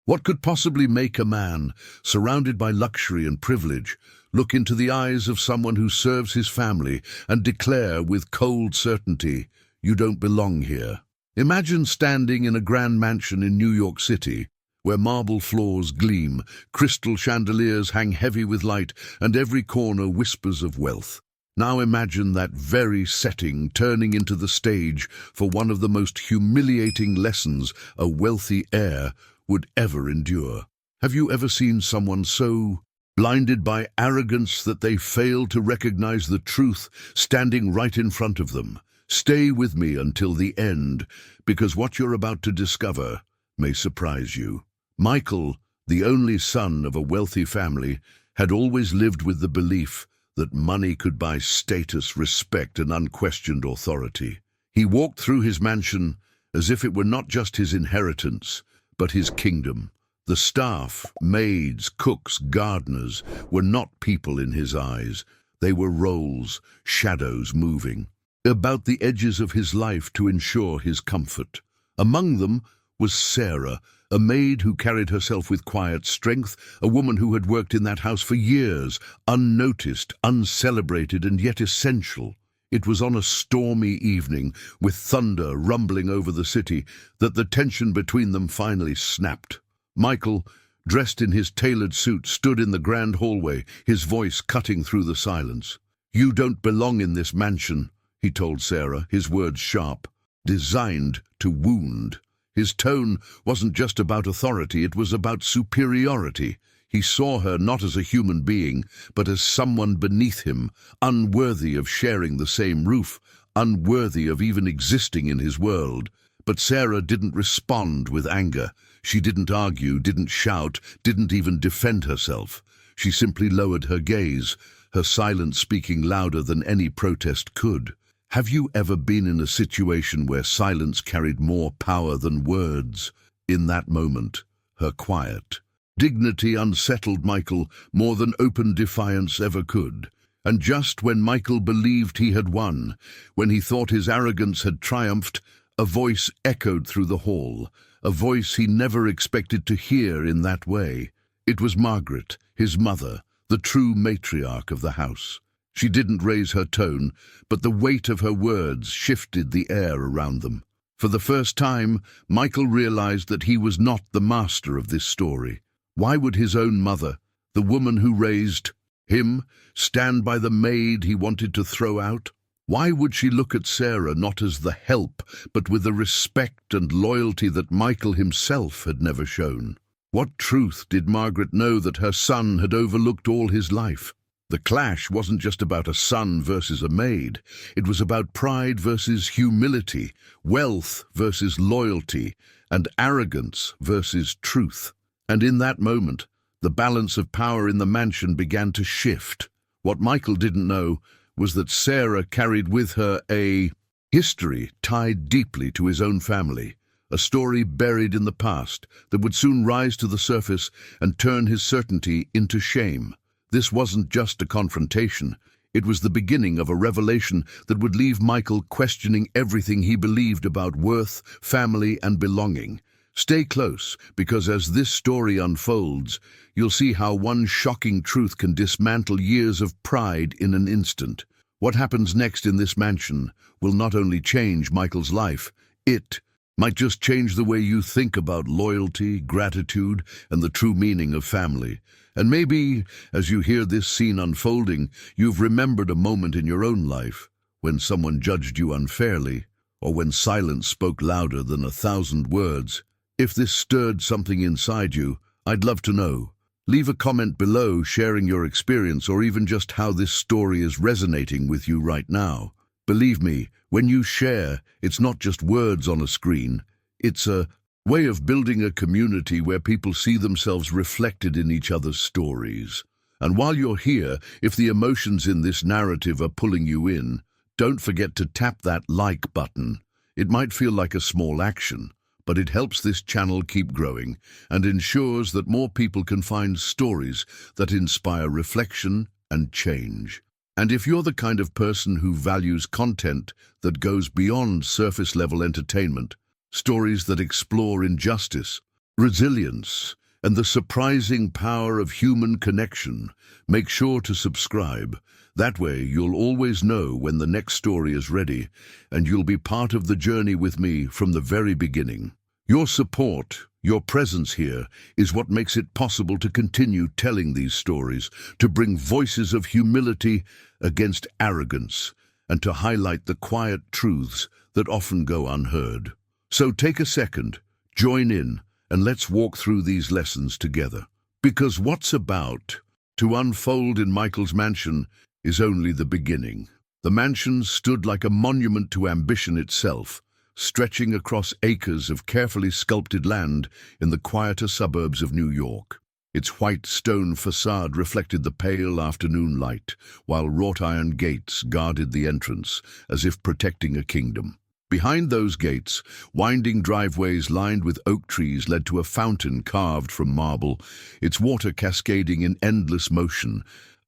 What could possibly make a man, surrounded by luxury and privilege, look into the eyes of someone who serves his family and declare with cold certainty, "You don't belong here"? Imagine standing in a grand mansion in New York City, where marble floors gleam, crystal chandeliers hang heavy with light, and every corner whispers of wealth. Now imagine that very setting turning into the stage for one of the most humiliating lessons a wealthy heir would ever endure. Have you ever seen someone so blinded by arrogance that they fail to recognize the truth standing right in front of them? Stay with me until the end, because what you're about to discover may surprise you. Michael, the only son of a wealthy family, had always lived with the belief that money could buy status, respect, and unquestioned authority. He walked through his mansion as if it were not just his inheritance, but his kingdom. The staff, maids, cooks, gardeners, were not people in his eyes. They were roles, shadows moving about the edges of his life to ensure his comfort. Among them was Sarah, a maid who carried herself with quiet strength, a woman who had worked in that house for years, unnoticed, uncelebrated, and yet essential. It was on a stormy evening, with thunder rumbling over the city, that the tension between them finally snapped. Michael, dressed in his tailored suit, stood in the grand hallway, his voice cutting through the silence. "You don't belong in this mansion," he told Sarah, his words sharp, designed to wound. His tone wasn't just about authority, it was about superiority. He saw her not as a human being, but as someone beneath him, unworthy of sharing the same roof, unworthy of even existing in his world. But Sarah didn't respond with anger. She didn't argue, didn't shout, didn't even defend herself. She simply lowered her gaze, her silence speaking louder than any protest could. Have you ever been in a situation where silence carried more power than words? In that moment, her quiet dignity unsettled Michael more than open defiance ever could. And just when Michael believed he had won, when he thought his arrogance had triumphed, a voice echoed through the hall, a voice he never expected to hear in that way. It was Margaret, his mother, the true matriarch of the house. She didn't raise her tone, but the weight of her words shifted the air around them. For the first time, Michael realized that he was not the master of this story. Why would his own mother, the woman who raised him, stand by the maid he wanted to throw out? Why would she look at Sarah not as the help, but with the respect and loyalty that Michael himself had never shown? What truth did Margaret know that her son had overlooked all his life? The clash wasn't just about a son versus a maid. It was about pride versus humility, wealth versus loyalty, and arrogance versus truth. And in that moment, the balance of power in the mansion began to shift. What Michael didn't know was that Sarah carried with her a history tied deeply to his own family, a story buried in the past that would soon rise to the surface and turn his certainty into shame. This wasn't just a confrontation. It was the beginning of a revelation that would leave Michael questioning everything he believed about worth, family, and belonging. Stay close, because as this story unfolds, you'll see how one shocking truth can dismantle years of pride in an instant. What happens next in this mansion will not only change Michael's life, it might just change the way you think about loyalty, gratitude, and the true meaning of family. And maybe, as you hear this scene unfolding, you've remembered a moment in your own life when someone judged you unfairly, or when silence spoke louder than 1,000 words. If this stirred something inside you, I'd love to know. Leave a comment below sharing your experience or even just how this story is resonating with you right now. Believe me, when you share, it's not just words on a screen. It's a way of building a community where people see themselves reflected in each other's stories. And while you're here, if the emotions in this narrative are pulling you in, don't forget to tap that like button. It might feel like a small action, but it helps this channel keep growing and ensures that more people can find stories that inspire reflection and change. And if you're the kind of person who values content that goes beyond surface-level entertainment, stories that explore injustice, resilience, and the surprising power of human connection. Make sure to subscribe. That way you'll always know when the next story is ready, and you'll be part of the journey with me from the very beginning. Your support, your presence here, is what makes it possible to continue telling these stories, to bring voices of humility against arrogance, and to highlight the quiet truths that often go unheard. So take a second, join in, and let's walk through these lessons together. Because what's about to unfold in Michael's mansion is only the beginning. The mansion stood like a monument to ambition itself, stretching across acres of carefully sculpted land in the quieter suburbs of New York. Its white stone facade reflected the pale afternoon light, while wrought iron gates guarded the entrance, as if protecting a kingdom. Behind those gates, winding driveways lined with oak trees led to a fountain carved from marble, its water cascading in endless motion,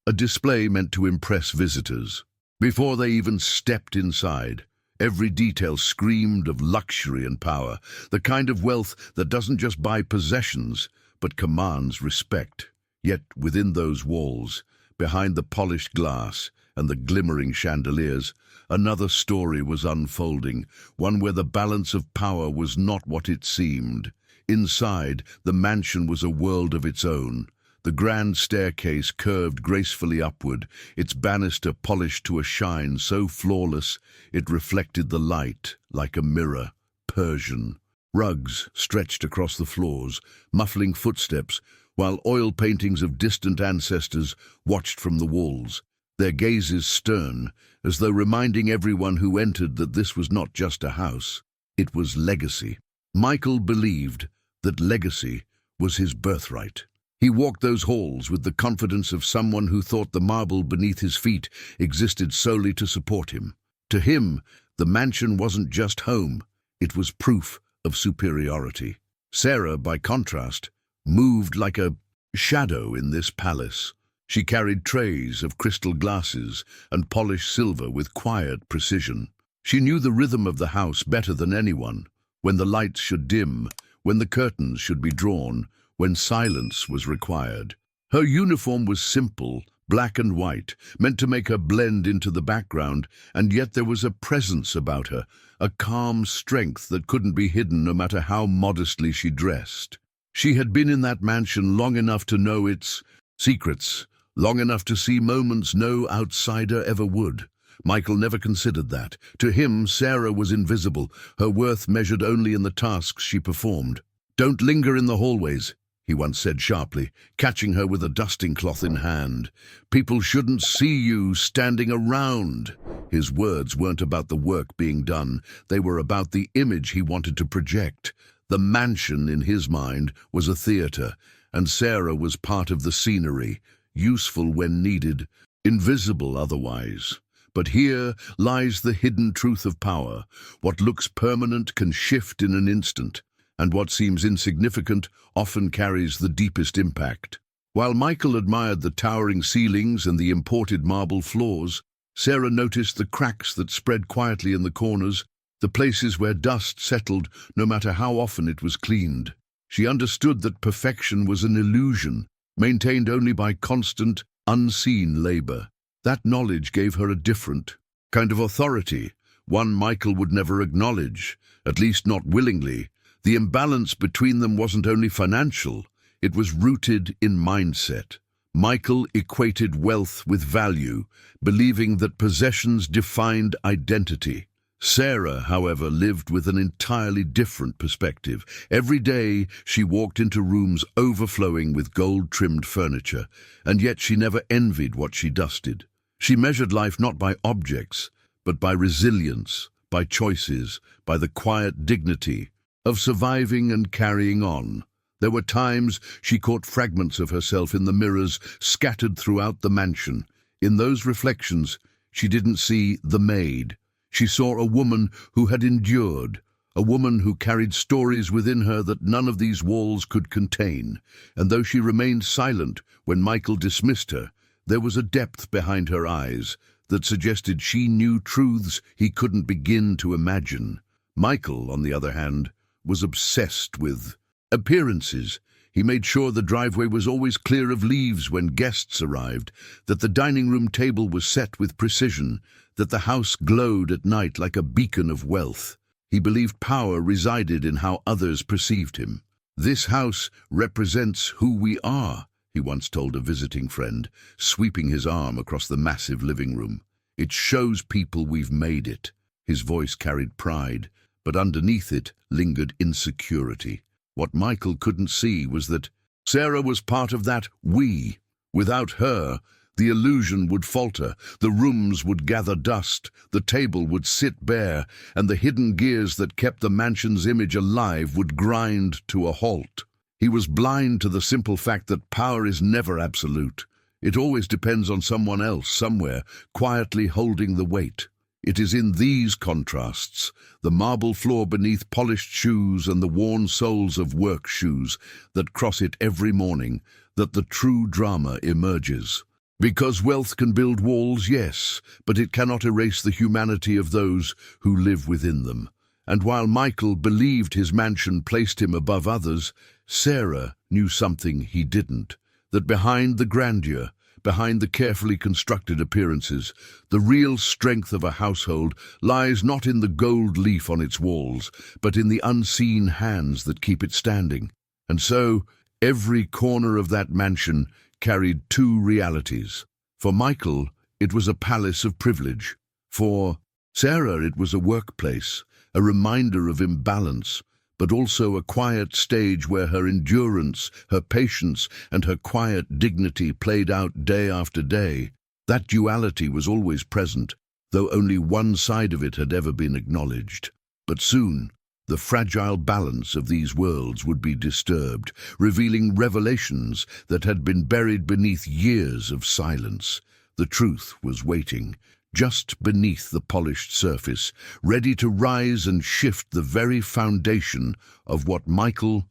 a display meant to impress visitors. Before they even stepped inside, every detail screamed of luxury and power, the kind of wealth that doesn't just buy possessions, but commands respect. Yet within those walls, behind the polished glass and the glimmering chandeliers, another story was unfolding, one where the balance of power was not what it seemed. Inside, the mansion was a world of its own. The grand staircase curved gracefully upward, its banister polished to a shine so flawless it reflected the light like a mirror. Persian rugs stretched across the floors, muffling footsteps, while oil paintings of distant ancestors watched from the walls, their gazes stern, as though reminding everyone who entered that this was not just a house, it was legacy. Michael believed that legacy was his birthright. He walked those halls with the confidence of someone who thought the marble beneath his feet existed solely to support him. To him, the mansion wasn't just home, it was proof of superiority. Sarah, by contrast, moved like a shadow in this palace. She carried trays of crystal glasses and polished silver with quiet precision. She knew the rhythm of the house better than anyone, when the lights should dim, when the curtains should be drawn, when silence was required. Her uniform was simple, black and white, meant to make her blend into the background, and yet there was a presence about her, a calm strength that couldn't be hidden no matter how modestly she dressed. She had been in that mansion long enough to know its secrets, long enough to see moments no outsider ever would. Michael never considered that. To him, Sarah was invisible, her worth measured only in the tasks she performed. "Don't linger in the hallways," he once said sharply, catching her with a dusting cloth in hand. "People shouldn't see you standing around." His words weren't about the work being done, they were about the image he wanted to project. The mansion, in his mind, was a theater, and Sarah was part of the scenery, useful when needed, invisible otherwise. But here lies the hidden truth of power. What looks permanent can shift in an instant, and what seems insignificant often carries the deepest impact. While Michael admired the towering ceilings and the imported marble floors, Sarah noticed the cracks that spread quietly in the corners, the places where dust settled no matter how often it was cleaned. She understood that perfection was an illusion, maintained only by constant, unseen labor. That knowledge gave her a different kind of authority, one Michael would never acknowledge, at least not willingly. The imbalance between them wasn't only financial, it was rooted in mindset. Michael equated wealth with value, believing that possessions defined identity. Sarah, however, lived with an entirely different perspective. Every day she walked into rooms overflowing with gold-trimmed furniture, and yet she never envied what she dusted. She measured life not by objects, but by resilience, by choices, by the quiet dignity of surviving and carrying on. There were times she caught fragments of herself in the mirrors scattered throughout the mansion. In those reflections, she didn't see the maid. She saw a woman who had endured, a woman who carried stories within her that none of these walls could contain. And though she remained silent when Michael dismissed her, there was a depth behind her eyes that suggested she knew truths he couldn't begin to imagine. Michael, on the other hand, was obsessed with Appearances. He made sure the driveway was always clear of leaves when guests arrived, that the dining room table was set with precision, that the house glowed at night like a beacon of wealth. He believed power resided in how others perceived him. "This house represents who we are," he once told a visiting friend, sweeping his arm across the massive living room. "It shows people we've made it." His voice carried pride, but underneath it lingered insecurity. What Michael couldn't see was that Sarah was part of that we. Without her, the illusion would falter, the rooms would gather dust, the table would sit bare, and the hidden gears that kept the mansion's image alive would grind to a halt. He was blind to the simple fact that power is never absolute. It always depends on someone else, somewhere, quietly holding the weight. It is in these contrasts, the marble floor beneath polished shoes and the worn soles of work shoes that cross it every morning, that the true drama emerges. Because wealth can build walls, yes, but it cannot erase the humanity of those who live within them. And while Michael believed his mansion placed him above others, Sarah knew something he didn't, that behind the grandeur, behind the carefully constructed appearances, the real strength of a household lies not in the gold leaf on its walls, but in the unseen hands that keep it standing. And so, every corner of that mansion carried two realities. For Michael, it was a palace of privilege. For Sarah, it was a workplace, a reminder of imbalance, but also a quiet stage where her endurance, her patience, and her quiet dignity played out day after day. That duality was always present, though only one side of it had ever been acknowledged. But soon, the fragile balance of these worlds would be disturbed, revealing revelations that had been buried beneath years of silence. The truth was waiting, just beneath the polished surface, ready to rise and shift the very foundation of what Michael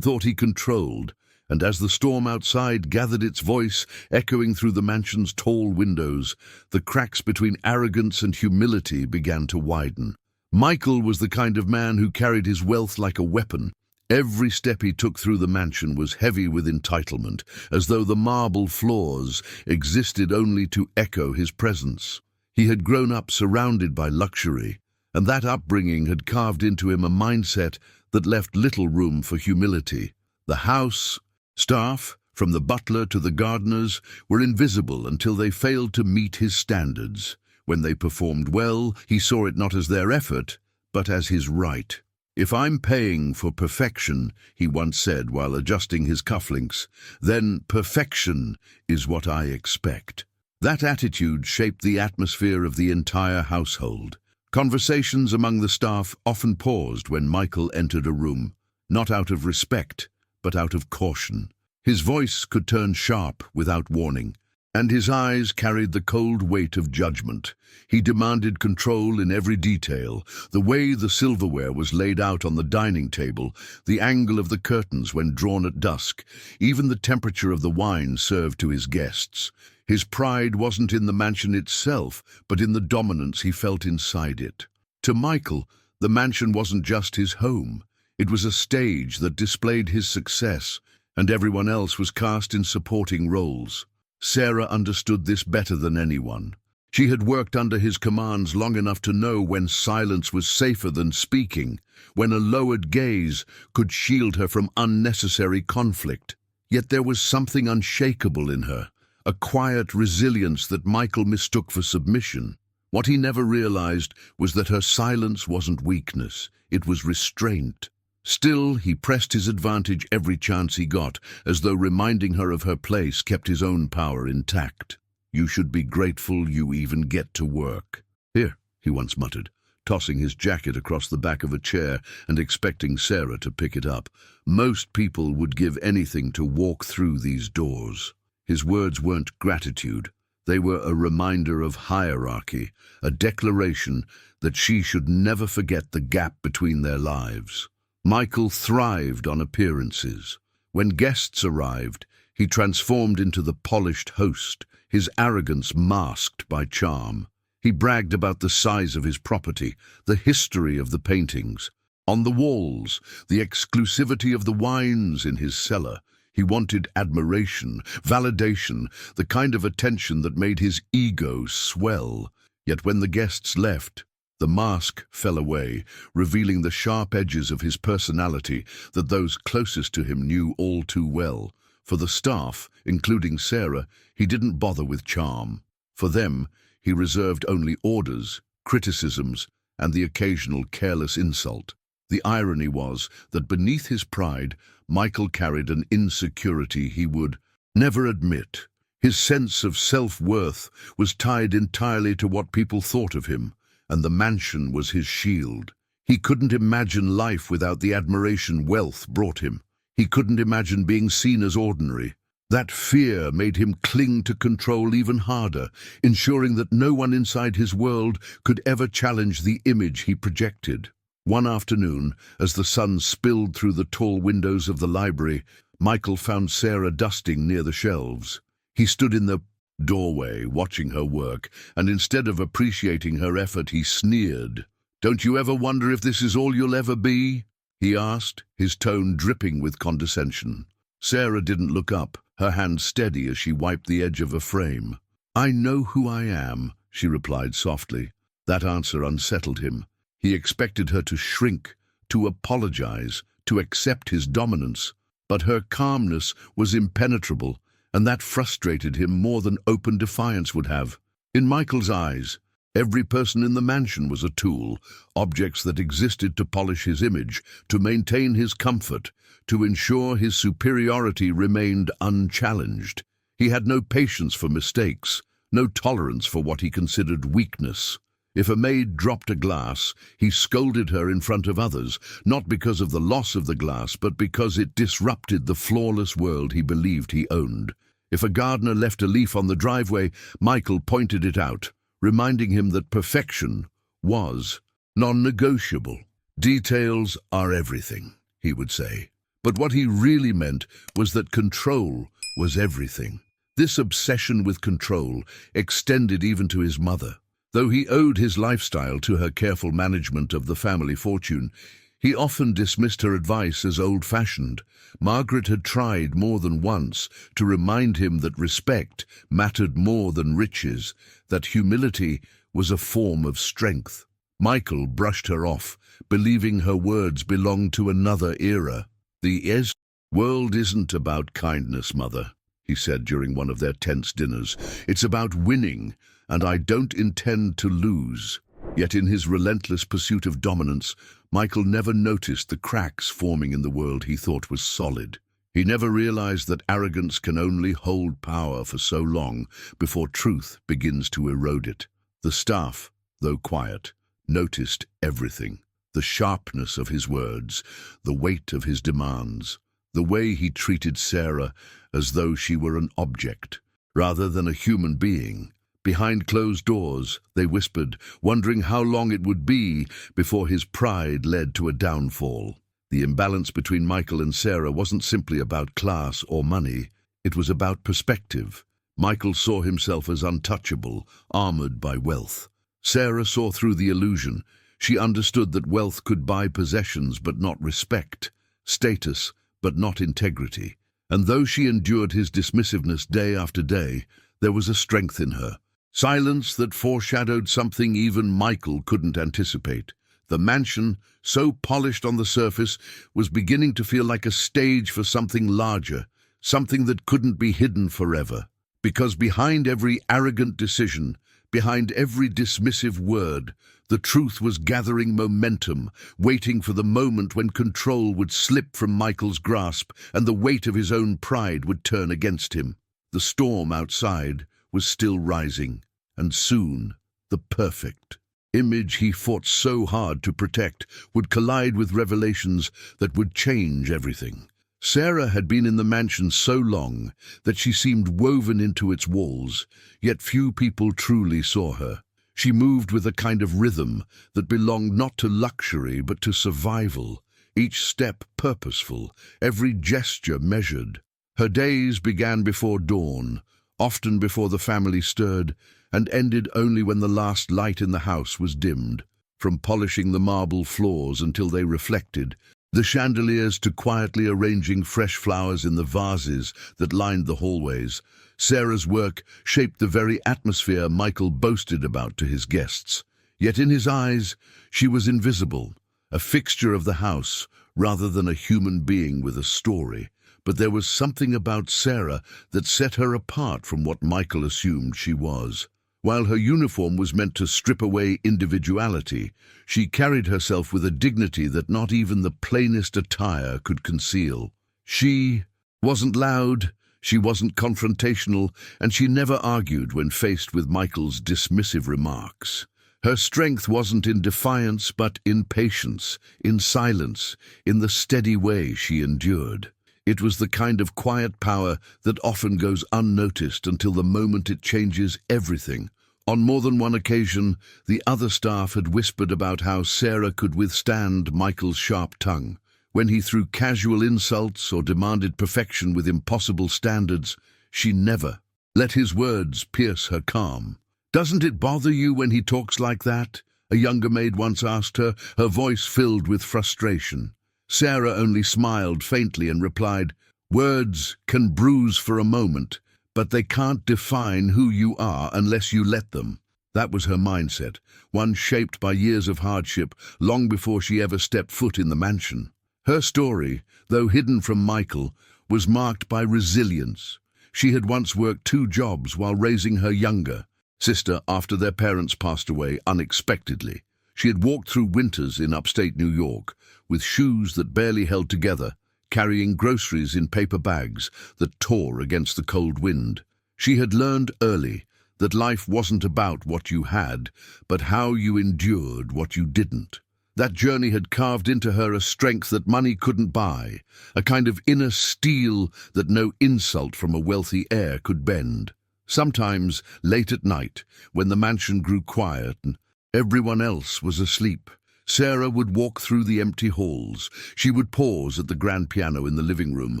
thought he controlled. And as the storm outside gathered its voice, echoing through the mansion's tall windows, the cracks between arrogance and humility began to widen. Michael was the kind of man who carried his wealth like a weapon. Every step he took through the mansion was heavy with entitlement, as though the marble floors existed only to echo his presence. He had grown up surrounded by luxury, and that upbringing had carved into him a mindset that left little room for humility. The house, staff, from the butler to the gardeners, were invisible until they failed to meet his standards. When they performed well, he saw it not as their effort, but as his right. "If I'm paying for perfection," he once said while adjusting his cufflinks, "then perfection is what I expect." That attitude shaped the atmosphere of the entire household. Conversations among the staff often paused when Michael entered a room, not out of respect, but out of caution. His voice could turn sharp without warning, and his eyes carried the cold weight of judgment. He demanded control in every detail, the way the silverware was laid out on the dining table, the angle of the curtains when drawn at dusk, even the temperature of the wine served to his guests. His pride wasn't in the mansion itself, but in the dominance he felt inside it. To Michael, the mansion wasn't just his home. It was a stage that displayed his success, and everyone else was cast in supporting roles. Sarah understood this better than anyone. She had worked under his commands long enough to know when silence was safer than speaking, when a lowered gaze could shield her from unnecessary conflict. Yet there was something unshakable in her, a quiet resilience that Michael mistook for submission. What he never realized was that her silence wasn't weakness, it was restraint. Still, he pressed his advantage every chance he got, as though reminding her of her place kept his own power intact. "You should be grateful you even get to work." "Here," he once muttered, tossing his jacket across the back of a chair and expecting Sarah to pick it up. "Most people would give anything to walk through these doors." His words weren't gratitude. They were a reminder of hierarchy, a declaration that she should never forget the gap between their lives. Michael thrived on appearances. When guests arrived, he transformed into the polished host, his arrogance masked by charm. He bragged about the size of his property, the history of the paintings, On the walls, the exclusivity of the wines in his cellar. He wanted admiration, validation, the kind of attention that made his ego swell. Yet when the guests left, the mask fell away, revealing the sharp edges of his personality that those closest to him knew all too well. For the staff, including Sarah, he didn't bother with charm. For them, he reserved only orders, criticisms, and the occasional careless insult. The irony was that beneath his pride, Michael carried an insecurity he would never admit. His sense of self-worth was tied entirely to what people thought of him, and the mansion was his shield. He couldn't imagine life without the admiration wealth brought him. He couldn't imagine being seen as ordinary. That fear made him cling to control even harder, ensuring that no one inside his world could ever challenge the image he projected. One afternoon, as the sun spilled through the tall windows of the library, Michael found Sarah dusting near the shelves. He stood in the doorway, watching her work, and instead of appreciating her effort, he sneered. "Don't you ever wonder if this is all you'll ever be?" he asked, his tone dripping with condescension. Sarah didn't look up, her hand steady as she wiped the edge of a frame. "I know who I am," she replied softly. That answer unsettled him. He expected her to shrink, to apologize, to accept his dominance. But her calmness was impenetrable, and that frustrated him more than open defiance would have. In Michael's eyes, every person in the mansion was a tool, objects that existed to polish his image, to maintain his comfort, to ensure his superiority remained unchallenged. He had no patience for mistakes, no tolerance for what he considered weakness. If a maid dropped a glass, he scolded her in front of others, not because of the loss of the glass, but because it disrupted the flawless world he believed he owned. If a gardener left a leaf on the driveway, Michael pointed it out, reminding him that perfection was non-negotiable. "Details are everything," he would say. But what he really meant was that control was everything. This obsession with control extended even to his mother. Though he owed his lifestyle to her careful management of the family fortune, he often dismissed her advice as old-fashioned. Margaret had tried more than once to remind him that respect mattered more than riches, that humility was a form of strength. Michael brushed her off, believing her words belonged to another era. "The world isn't about kindness, Mother," he said during one of their tense dinners. "It's about winning, and I don't intend to lose." Yet in his relentless pursuit of dominance, Michael never noticed the cracks forming in the world he thought was solid. He never realized that arrogance can only hold power for so long before truth begins to erode it. The staff, though quiet, noticed everything. The sharpness of his words, the weight of his demands, the way he treated Sarah as though she were an object, rather than a human being. Behind closed doors, they whispered, wondering how long it would be before his pride led to a downfall. The imbalance between Michael and Sarah wasn't simply about class or money. It was about perspective. Michael saw himself as untouchable, armored by wealth. Sarah saw through the illusion. She understood that wealth could buy possessions but not respect, status but not integrity. And though she endured his dismissiveness day after day, there was a strength in her. Silence that foreshadowed something even Michael couldn't anticipate. The mansion, so polished on the surface, was beginning to feel like a stage for something larger, something that couldn't be hidden forever. Because behind every arrogant decision, behind every dismissive word, the truth was gathering momentum, waiting for the moment when control would slip from Michael's grasp and the weight of his own pride would turn against him. The storm outside was still rising, and soon the perfect image he fought so hard to protect would collide with revelations that would change everything. Sarah had been in the mansion so long that she seemed woven into its walls, yet few people truly saw her. She moved with a kind of rhythm that belonged not to luxury but to survival, each step purposeful, every gesture measured. Her days began before dawn, often before the family stirred, and ended only when the last light in the house was dimmed. from polishing the marble floors until they reflected, the chandeliers to quietly arranging fresh flowers in the vases that lined the hallways. Sarah's work shaped the very atmosphere Michael boasted about to his guests. Yet in his eyes, she was invisible, a fixture of the house, rather than a human being with a story. But there was something about Sarah that set her apart from what Michael assumed she was. While her uniform was meant to strip away individuality, she carried herself with a dignity that not even the plainest attire could conceal. She wasn't loud, she wasn't confrontational, and she never argued when faced with Michael's dismissive remarks. Her strength wasn't in defiance, but in patience, in silence, in the steady way she endured. It was the kind of quiet power that often goes unnoticed until the moment it changes everything. On more than one occasion, the other staff had whispered about how Sarah could withstand Michael's sharp tongue. When he threw casual insults or demanded perfection with impossible standards, she never let his words pierce her calm. "Doesn't it bother you when he talks like that?" a younger maid once asked her, her voice filled with frustration. Sarah only smiled faintly and replied, "Words can bruise for a moment, but they can't define who you are unless you let them." That was her mindset, one shaped by years of hardship long before she ever stepped foot in the mansion. Her story, though hidden from Michael, was marked by resilience. She had once worked 2 jobs while raising her younger sister after their parents passed away unexpectedly. She had walked through winters in upstate New York with shoes that barely held together, carrying groceries in paper bags that tore against the cold wind. She had learned early that life wasn't about what you had, but how you endured what you didn't. That journey had carved into her a strength that money couldn't buy, a kind of inner steel that no insult from a wealthy heir could bend. Sometimes, late at night, when the mansion grew quiet and everyone else was asleep, Sarah would walk through the empty halls. She would pause at the grand piano in the living room,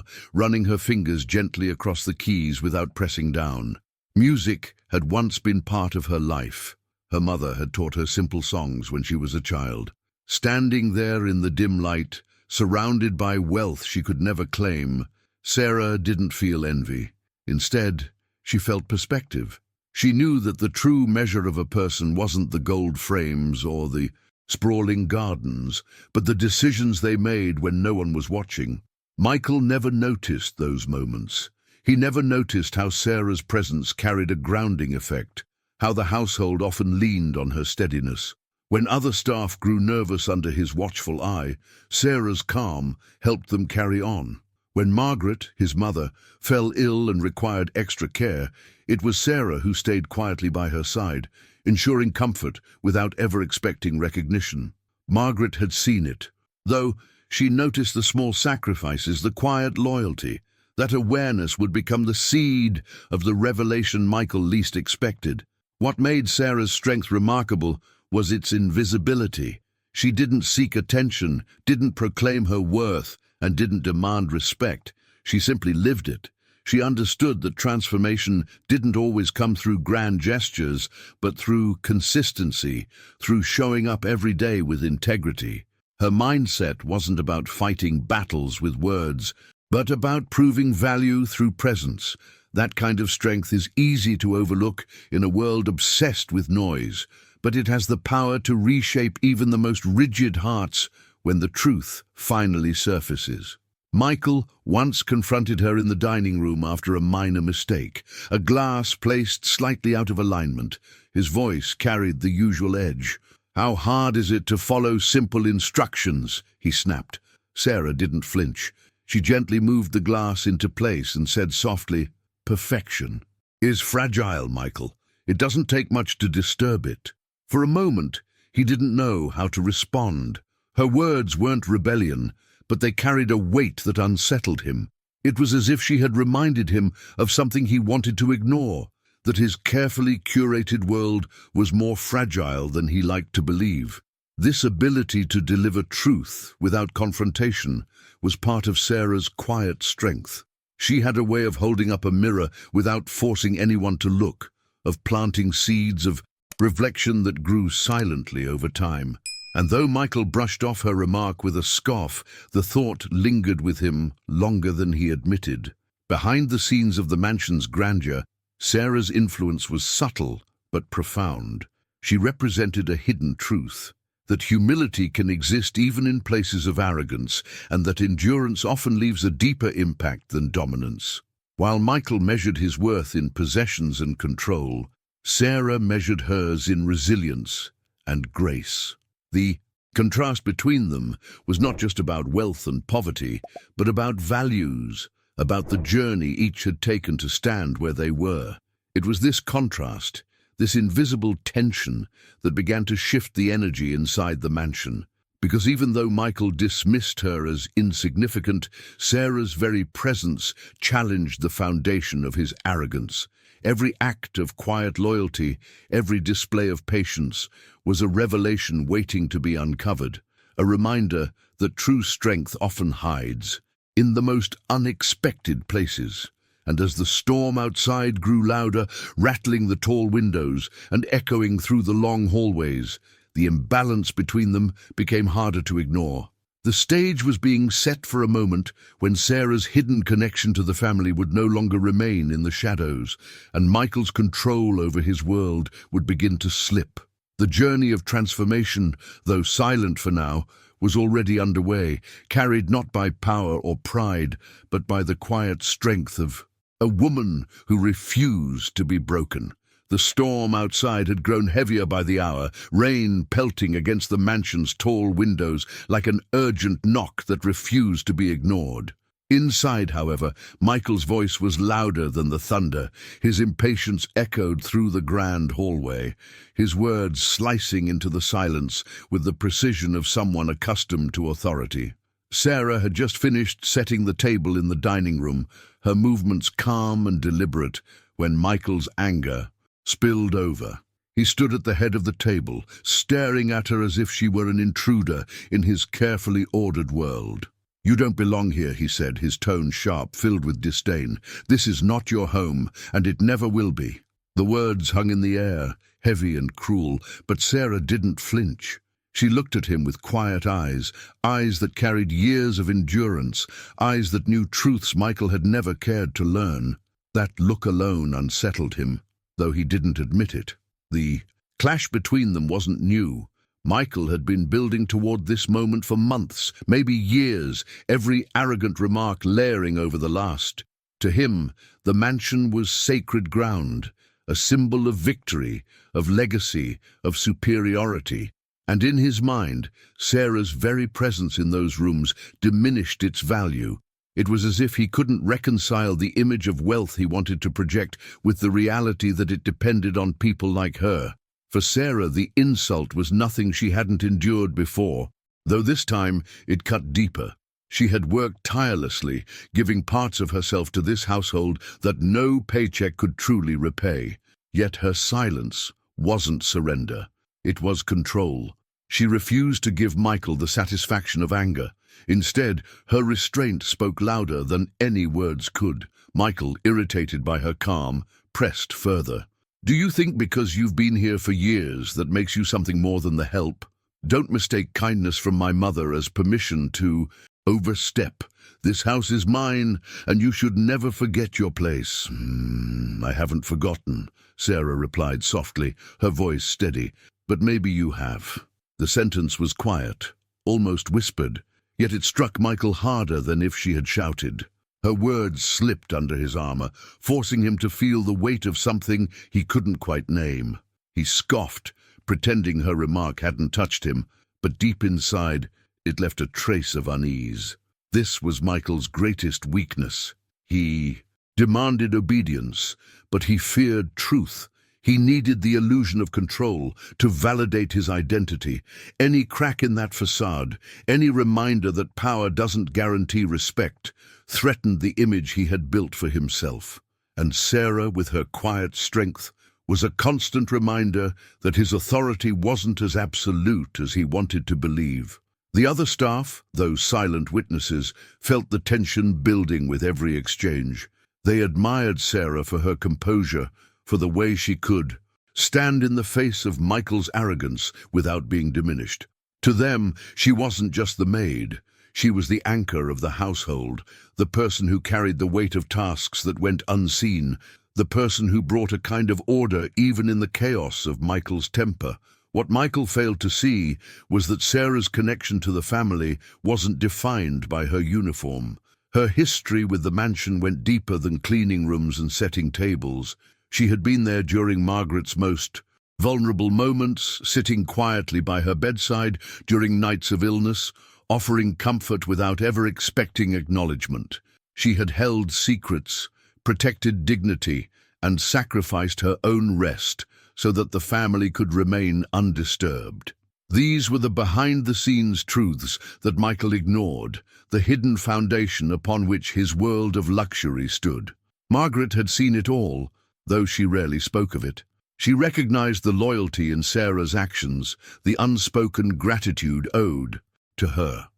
running her fingers gently across the keys without pressing down. Music had once been part of her life. Her mother had taught her simple songs when she was a child. Standing there in the dim light, surrounded by wealth she could never claim, Sarah didn't feel envy. Instead, she felt perspective. She knew that the true measure of a person wasn't the gold frames or the sprawling gardens, but the decisions they made when no one was watching. Michael never noticed those moments. He never noticed how Sarah's presence carried a grounding effect, how the household often leaned on her steadiness. When other staff grew nervous under his watchful eye, Sarah's calm helped them carry on. When Margaret, his mother, fell ill and required extra care, it was Sarah who stayed quietly by her side, ensuring comfort without ever expecting recognition. Margaret had seen it, though she noticed the small sacrifices, the quiet loyalty. That awareness would become the seed of the revelation Michael least expected. What made Sarah's strength remarkable was its invisibility. She didn't seek attention, didn't proclaim her worth, and didn't demand respect. She simply lived it. She understood that transformation didn't always come through grand gestures, but through consistency, through showing up every day with integrity. Her mindset wasn't about fighting battles with words, but about proving value through presence. That kind of strength is easy to overlook in a world obsessed with noise, but it has the power to reshape even the most rigid hearts when the truth finally surfaces. Michael once confronted her in the dining room after a minor mistake, a glass placed slightly out of alignment. His voice carried the usual edge. "How hard is it to follow simple instructions?" he snapped. Sarah didn't flinch. She gently moved the glass into place and said softly, "Perfection is fragile, Michael. It doesn't take much to disturb it." For a moment, he didn't know how to respond. Her words weren't rebellion, but they carried a weight that unsettled him. It was as if she had reminded him of something he wanted to ignore, that his carefully curated world was more fragile than he liked to believe. This ability to deliver truth without confrontation was part of Sarah's quiet strength. She had a way of holding up a mirror without forcing anyone to look, of planting seeds of reflection that grew silently over time. And though Michael brushed off her remark with a scoff, the thought lingered with him longer than he admitted. Behind the scenes of the mansion's grandeur, Sarah's influence was subtle but profound. She represented a hidden truth, that humility can exist even in places of arrogance, and that endurance often leaves a deeper impact than dominance. While Michael measured his worth in possessions and control, Sarah measured hers in resilience and grace. The contrast between them was not just about wealth and poverty, but about values, about the journey each had taken to stand where they were. It was this contrast, this invisible tension, that began to shift the energy inside the mansion. Because even though Michael dismissed her as insignificant, Sarah's very presence challenged the foundation of his arrogance. Every act of quiet loyalty, every display of patience, was a revelation waiting to be uncovered, a reminder that true strength often hides in the most unexpected places. And as the storm outside grew louder, rattling the tall windows and echoing through the long hallways, the imbalance between them became harder to ignore. The stage was being set for a moment when Sarah's hidden connection to the family would no longer remain in the shadows, and Michael's control over his world would begin to slip. The journey of transformation, though silent for now, was already underway, carried not by power or pride, but by the quiet strength of a woman who refused to be broken. The storm outside had grown heavier by the hour, rain pelting against the mansion's tall windows like an urgent knock that refused to be ignored. Inside, however, Michael's voice was louder than the thunder. His impatience echoed through the grand hallway, his words slicing into the silence with the precision of someone accustomed to authority. Sarah had just finished setting the table in the dining room, her movements calm and deliberate, when Michael's anger spilled over. He stood at the head of the table, staring at her as if she were an intruder in his carefully ordered world. "You don't belong here," he said, his tone sharp, filled with disdain. "This is not your home, and it never will be." The words hung in the air, heavy and cruel, but Sarah didn't flinch. She looked at him with quiet eyes, eyes that carried years of endurance, eyes that knew truths Michael had never cared to learn. That look alone unsettled him, though he didn't admit it. The clash between them wasn't new. Michael had been building toward this moment for months, maybe years, every arrogant remark layering over the last. To him, the mansion was sacred ground, a symbol of victory, of legacy, of superiority. And in his mind, Sarah's very presence in those rooms diminished its value. It was as if he couldn't reconcile the image of wealth he wanted to project with the reality that it depended on people like her. For Sarah, the insult was nothing she hadn't endured before, though this time it cut deeper. She had worked tirelessly, giving parts of herself to this household that no paycheck could truly repay. Yet her silence wasn't surrender. It was control. She refused to give Michael the satisfaction of anger. Instead, her restraint spoke louder than any words could. Michael, irritated by her calm, pressed further. "Do you think because you've been here for years that makes you something more than the help? Don't mistake kindness from my mother as permission to overstep. This house is mine, and you should never forget your place." "I haven't forgotten," Sarah replied softly, her voice steady. "But maybe you have." The sentence was quiet, almost whispered, yet it struck Michael harder than if she had shouted. Her words slipped under his armor, forcing him to feel the weight of something he couldn't quite name. He scoffed, pretending her remark hadn't touched him, but deep inside, it left a trace of unease. This was Michael's greatest weakness. He demanded obedience, but he feared truth. He needed the illusion of control to validate his identity. Any crack in that facade, any reminder that power doesn't guarantee respect, threatened the image he had built for himself. And Sarah, with her quiet strength, was a constant reminder that his authority wasn't as absolute as he wanted to believe. The other staff, those silent witnesses, felt the tension building with every exchange. They admired Sarah for her composure, for the way she could stand in the face of Michael's arrogance without being diminished. To them, she wasn't just the maid. She was the anchor of the household, the person who carried the weight of tasks that went unseen, the person who brought a kind of order even in the chaos of Michael's temper. What Michael failed to see was that Sarah's connection to the family wasn't defined by her uniform. Her history with the mansion went deeper than cleaning rooms and setting tables. She had been there during Margaret's most vulnerable moments, sitting quietly by her bedside during nights of illness, offering comfort without ever expecting acknowledgement. She had held secrets, protected dignity, and sacrificed her own rest so that the family could remain undisturbed. These were the behind-the-scenes truths that Michael ignored, the hidden foundation upon which his world of luxury stood. Margaret had seen it all, though she rarely spoke of it. She recognized the loyalty in Sarah's actions, the unspoken gratitude owed to her.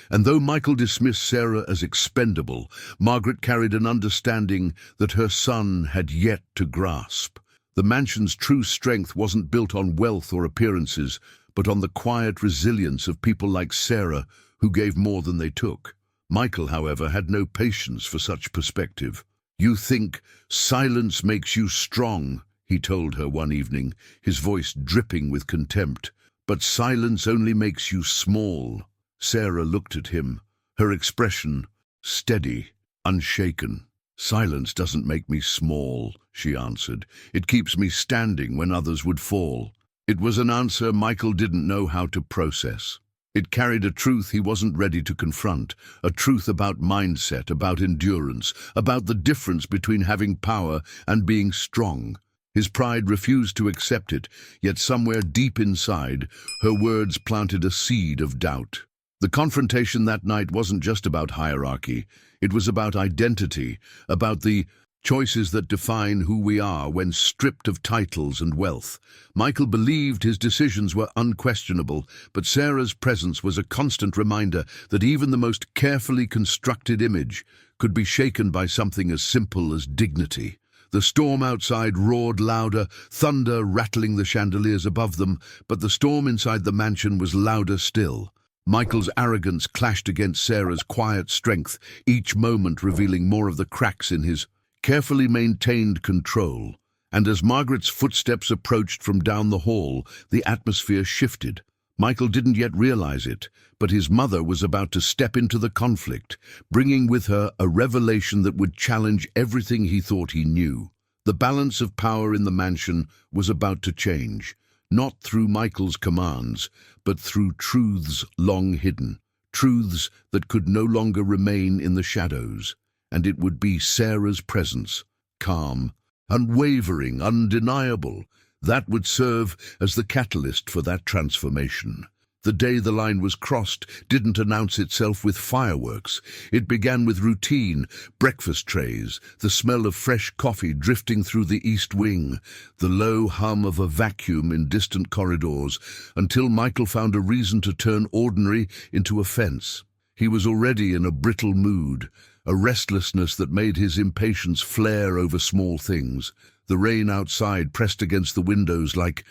And though Michael dismissed Sarah as expendable, Margaret carried an understanding that her son had yet to grasp. The mansion's true strength wasn't built on wealth or appearances, but on the quiet resilience of people like Sarah who gave more than they took. Michael, however, had no patience for such perspective. "You think silence makes you strong," he told her one evening, his voice dripping with contempt. "But silence only makes you small." Sarah looked at him, her expression steady, unshaken. "Silence doesn't make me small," she answered. "It keeps me standing when others would fall." It was an answer Michael didn't know how to process. It carried a truth he wasn't ready to confront, a truth about mindset, about endurance, about the difference between having power and being strong. His pride refused to accept it, yet somewhere deep inside, her words planted a seed of doubt. The confrontation that night wasn't just about hierarchy. It was about identity, about the choices that define who we are when stripped of titles and wealth. Michael believed his decisions were unquestionable, but Sarah's presence was a constant reminder that even the most carefully constructed image could be shaken by something as simple as dignity. The storm outside roared louder, thunder rattling the chandeliers above them, but the storm inside the mansion was louder still. Michael's arrogance clashed against Sarah's quiet strength, each moment revealing more of the cracks in his carefully maintained control. And as Margaret's footsteps approached from down the hall, the atmosphere shifted. Michael didn't yet realize it, but his mother was about to step into the conflict, bringing with her a revelation that would challenge everything he thought he knew. The balance of power in the mansion was about to change, not through Michael's commands, but through truths long hidden, truths that could no longer remain in the shadows. And it would be Sarah's presence, calm, unwavering, undeniable, that would serve as the catalyst for that transformation. The day the line was crossed didn't announce itself with fireworks. It began with routine, breakfast trays, the smell of fresh coffee drifting through the east wing, the low hum of a vacuum in distant corridors, until Michael found a reason to turn ordinary into offense. He was already in a brittle mood, a restlessness that made his impatience flare over small things. The rain outside pressed against the windows like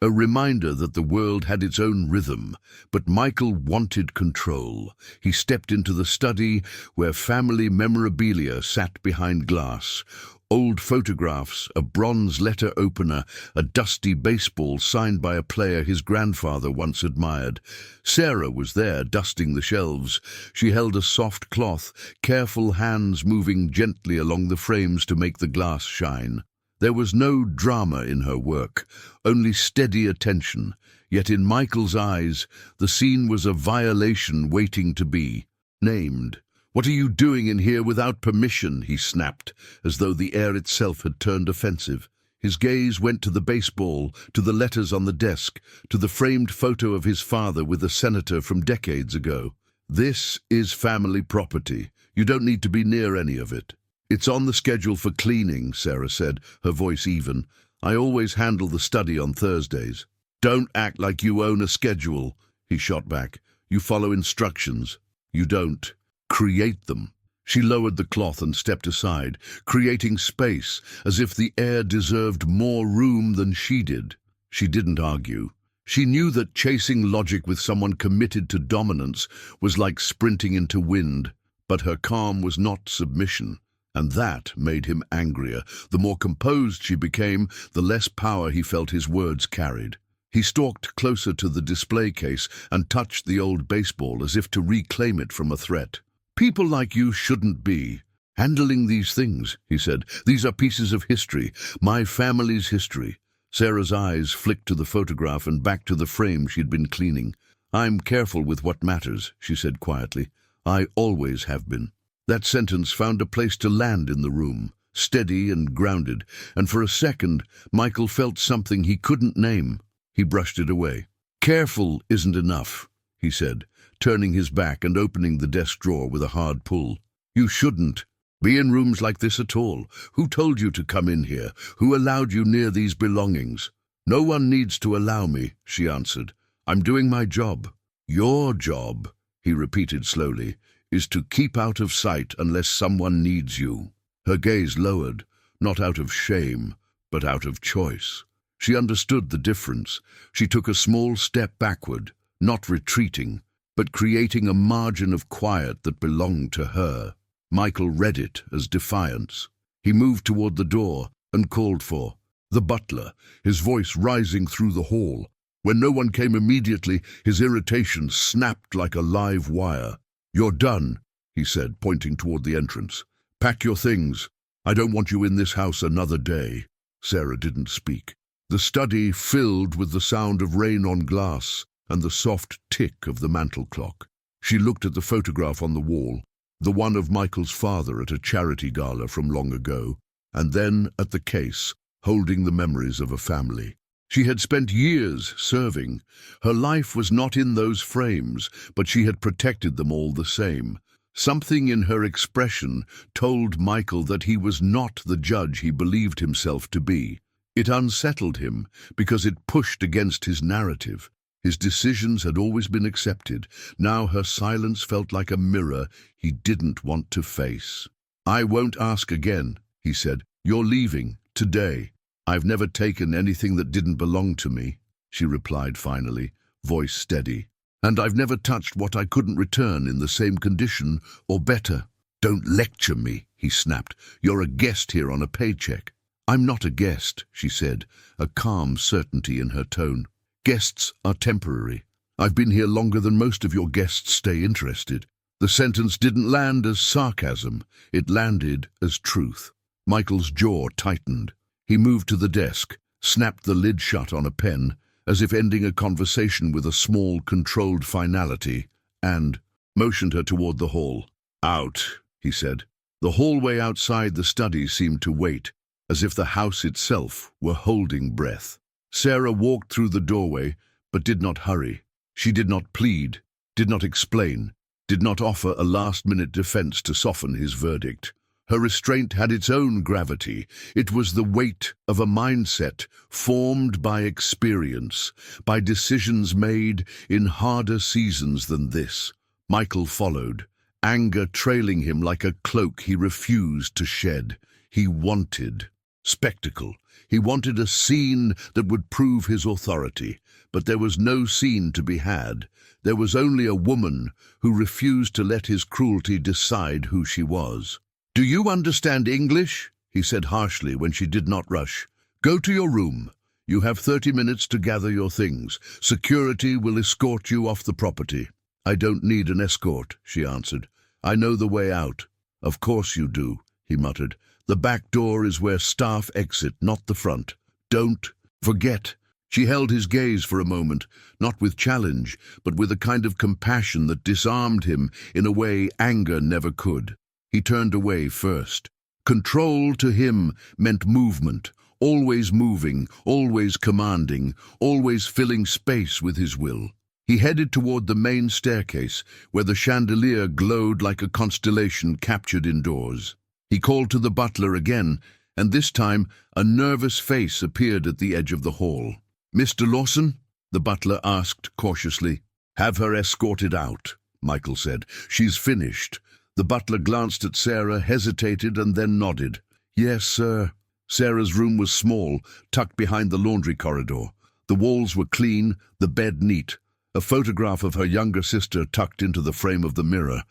a reminder that the world had its own rhythm, but Michael wanted control. He stepped into the study where family memorabilia sat behind glass. Old photographs, a bronze letter opener, a dusty baseball signed by a player his grandfather once admired. Sarah was there, dusting the shelves. She held a soft cloth, careful hands moving gently along the frames to make the glass shine. There was no drama in her work, only steady attention, yet in Michael's eyes the scene was a violation waiting to be named. "What are you doing in here without permission?" he snapped, as though the air itself had turned offensive. His gaze went to the baseball, to the letters on the desk, to the framed photo of his father with a senator from decades ago. "This is family property. You don't need to be near any of it." "It's on the schedule for cleaning," Sarah said, her voice even. "I always handle the study on Thursdays." "Don't act like you own a schedule," he shot back. "You follow instructions. You don't create them." She lowered the cloth and stepped aside, creating space, as if the air deserved more room than she did. She didn't argue. She knew that chasing logic with someone committed to dominance was like sprinting into wind, but her calm was not submission, and that made him angrier. The more composed she became, the less power he felt his words carried. He stalked closer to the display case and touched the old baseball as if to reclaim it from a threat. "People like you shouldn't be handling these things," he said. "These are pieces of history, my family's history." Sarah's eyes flicked to the photograph and back to the frame she'd been cleaning. "I'm careful with what matters," she said quietly. "I always have been." That sentence found a place to land in the room, steady and grounded, and for a second Michael felt something he couldn't name. He brushed it away. "Careful isn't enough," he said, turning his back and opening the desk drawer with a hard pull. "You shouldn't be in rooms like this at all. Who told you to come in here? Who allowed you near these belongings?" "No one needs to allow me," she answered. "I'm doing my job." "Your job," he repeated slowly, "is to keep out of sight unless someone needs you." Her gaze lowered, not out of shame, but out of choice. She understood the difference. She took a small step backward, not retreating, but creating a margin of quiet that belonged to her. Michael read it as defiance. He moved toward the door and called for the butler, his voice rising through the hall. When no one came immediately, his irritation snapped like a live wire. "You're done," he said, pointing toward the entrance. "Pack your things. I don't want you in this house another day." Sarah didn't speak. The study filled with the sound of rain on glass and the soft tick of the mantel clock. She looked at the photograph on the wall, the one of Michael's father at a charity gala from long ago, and then at the case, holding the memories of a family. She had spent years serving. Her life was not in those frames, but she had protected them all the same. Something in her expression told Michael that he was not the judge he believed himself to be. It unsettled him because it pushed against his narrative. His decisions had always been accepted. Now her silence felt like a mirror he didn't want to face. "I won't ask again," he said. "You're leaving, today." "I've never taken anything that didn't belong to me," she replied finally, voice steady. "And I've never touched what I couldn't return in the same condition or better." "Don't lecture me," he snapped. "You're a guest here on a paycheck." "I'm not a guest," she said, a calm certainty in her tone. "Guests are temporary. I've been here longer than most of your guests stay interested." The sentence didn't land as sarcasm. It landed as truth. Michael's jaw tightened. He moved to the desk, snapped the lid shut on a pen, as if ending a conversation with a small, controlled finality, and motioned her toward the hall. "Out," he said. The hallway outside the study seemed to wait, as if the house itself were holding breath. Sarah walked through the doorway, but did not hurry. She did not plead, did not explain, did not offer a last-minute defense to soften his verdict. Her restraint had its own gravity. It was the weight of a mindset formed by experience, by decisions made in harder seasons than this. Michael followed, anger trailing him like a cloak he refused to shed. He wanted spectacle. He wanted a scene that would prove his authority, but there was no scene to be had. There was only a woman who refused to let his cruelty decide who she was. "Do you understand English?" he said harshly when she did not rush. "Go to your room. You have 30 minutes to gather your things. Security will escort you off the property." "I don't need an escort," she answered. "I know the way out." "Of course you do," he muttered. "The back door is where staff exit, not the front. Don't forget." She held his gaze for a moment, not with challenge, but with a kind of compassion that disarmed him in a way anger never could. He turned away first. Control to him meant movement, always moving, always commanding, always filling space with his will. He headed toward the main staircase, where the chandelier glowed like a constellation captured indoors. He called to the butler again, and this time a nervous face appeared at the edge of the hall. "Mr. Lawson?" the butler asked cautiously. "Have her escorted out," Michael said. "She's finished." The butler glanced at Sarah, hesitated, and then nodded. "Yes, sir." Sarah's room was small, tucked behind the laundry corridor. The walls were clean, the bed neat. A photograph of her younger sister tucked into the frame of the mirror.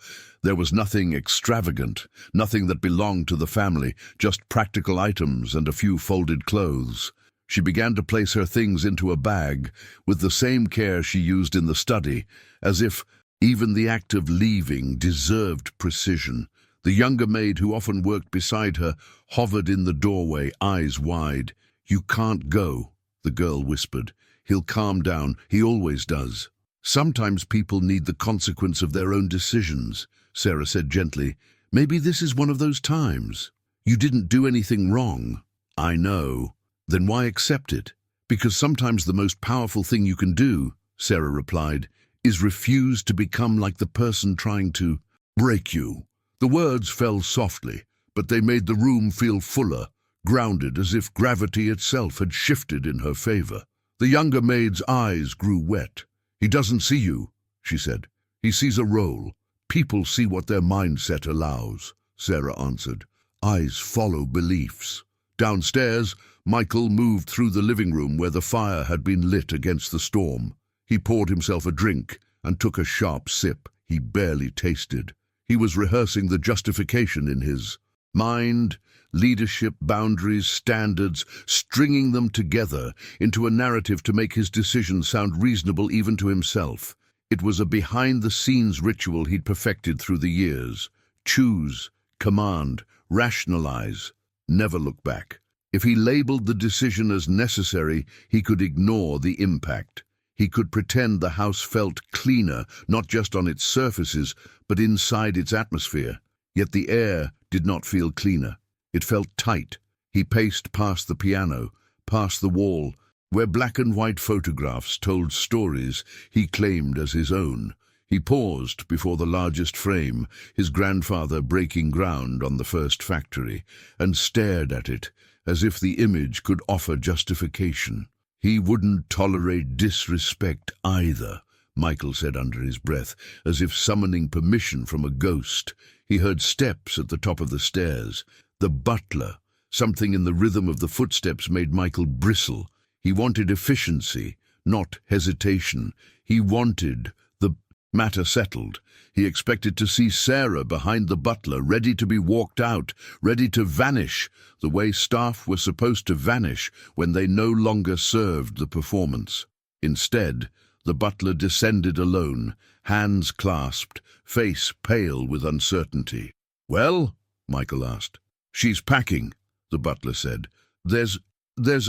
There was nothing extravagant, nothing that belonged to the family, just practical items and a few folded clothes. She began to place her things into a bag, with the same care she used in the study, as if even the act of leaving deserved precision. The younger maid, who often worked beside her, hovered in the doorway, eyes wide. "You can't go," the girl whispered. "He'll calm down, he always does." "Sometimes people need the consequence of their own decisions," Sarah said gently. "Maybe this is one of those times. You didn't do anything wrong." "I know." "Then why accept it?" "Because sometimes the most powerful thing you can do," Sarah replied, "is refuse to become like the person trying to break you." The words fell softly, but they made the room feel fuller, grounded, as if gravity itself had shifted in her favor. The younger maid's eyes grew wet. "He doesn't see you," she said. "He sees a role. People see what their mindset allows," Sarah answered. "Eyes follow beliefs." Downstairs, Michael moved through the living room where the fire had been lit against the storm. He poured himself a drink and took a sharp sip he barely tasted. He was rehearsing the justification in his mind, leadership, boundaries, standards, stringing them together into a narrative to make his decision sound reasonable even to himself. It was a behind-the-scenes ritual he'd perfected through the years. Choose, command, rationalize, never look back. If he labeled the decision as necessary, he could ignore the impact. He could pretend the house felt cleaner, not just on its surfaces, but inside its atmosphere. Yet the air did not feel cleaner. It felt tight. He paced past the piano, past the wall, where black and white photographs told stories he claimed as his own. He paused before the largest frame, his grandfather breaking ground on the first factory, and stared at it as if the image could offer justification. "He wouldn't tolerate disrespect either," Michael said under his breath, as if summoning permission from a ghost. He heard steps at the top of the stairs. The butler. Something in the rhythm of the footsteps made Michael bristle. He wanted efficiency, not hesitation. He wanted the matter settled. He expected to see Sarah behind the butler, ready to be walked out, ready to vanish, the way staff were supposed to vanish when they no longer served the performance. Instead, the butler descended alone, hands clasped, face pale with uncertainty. "Well?" Michael asked. "She's packing," the butler said. There's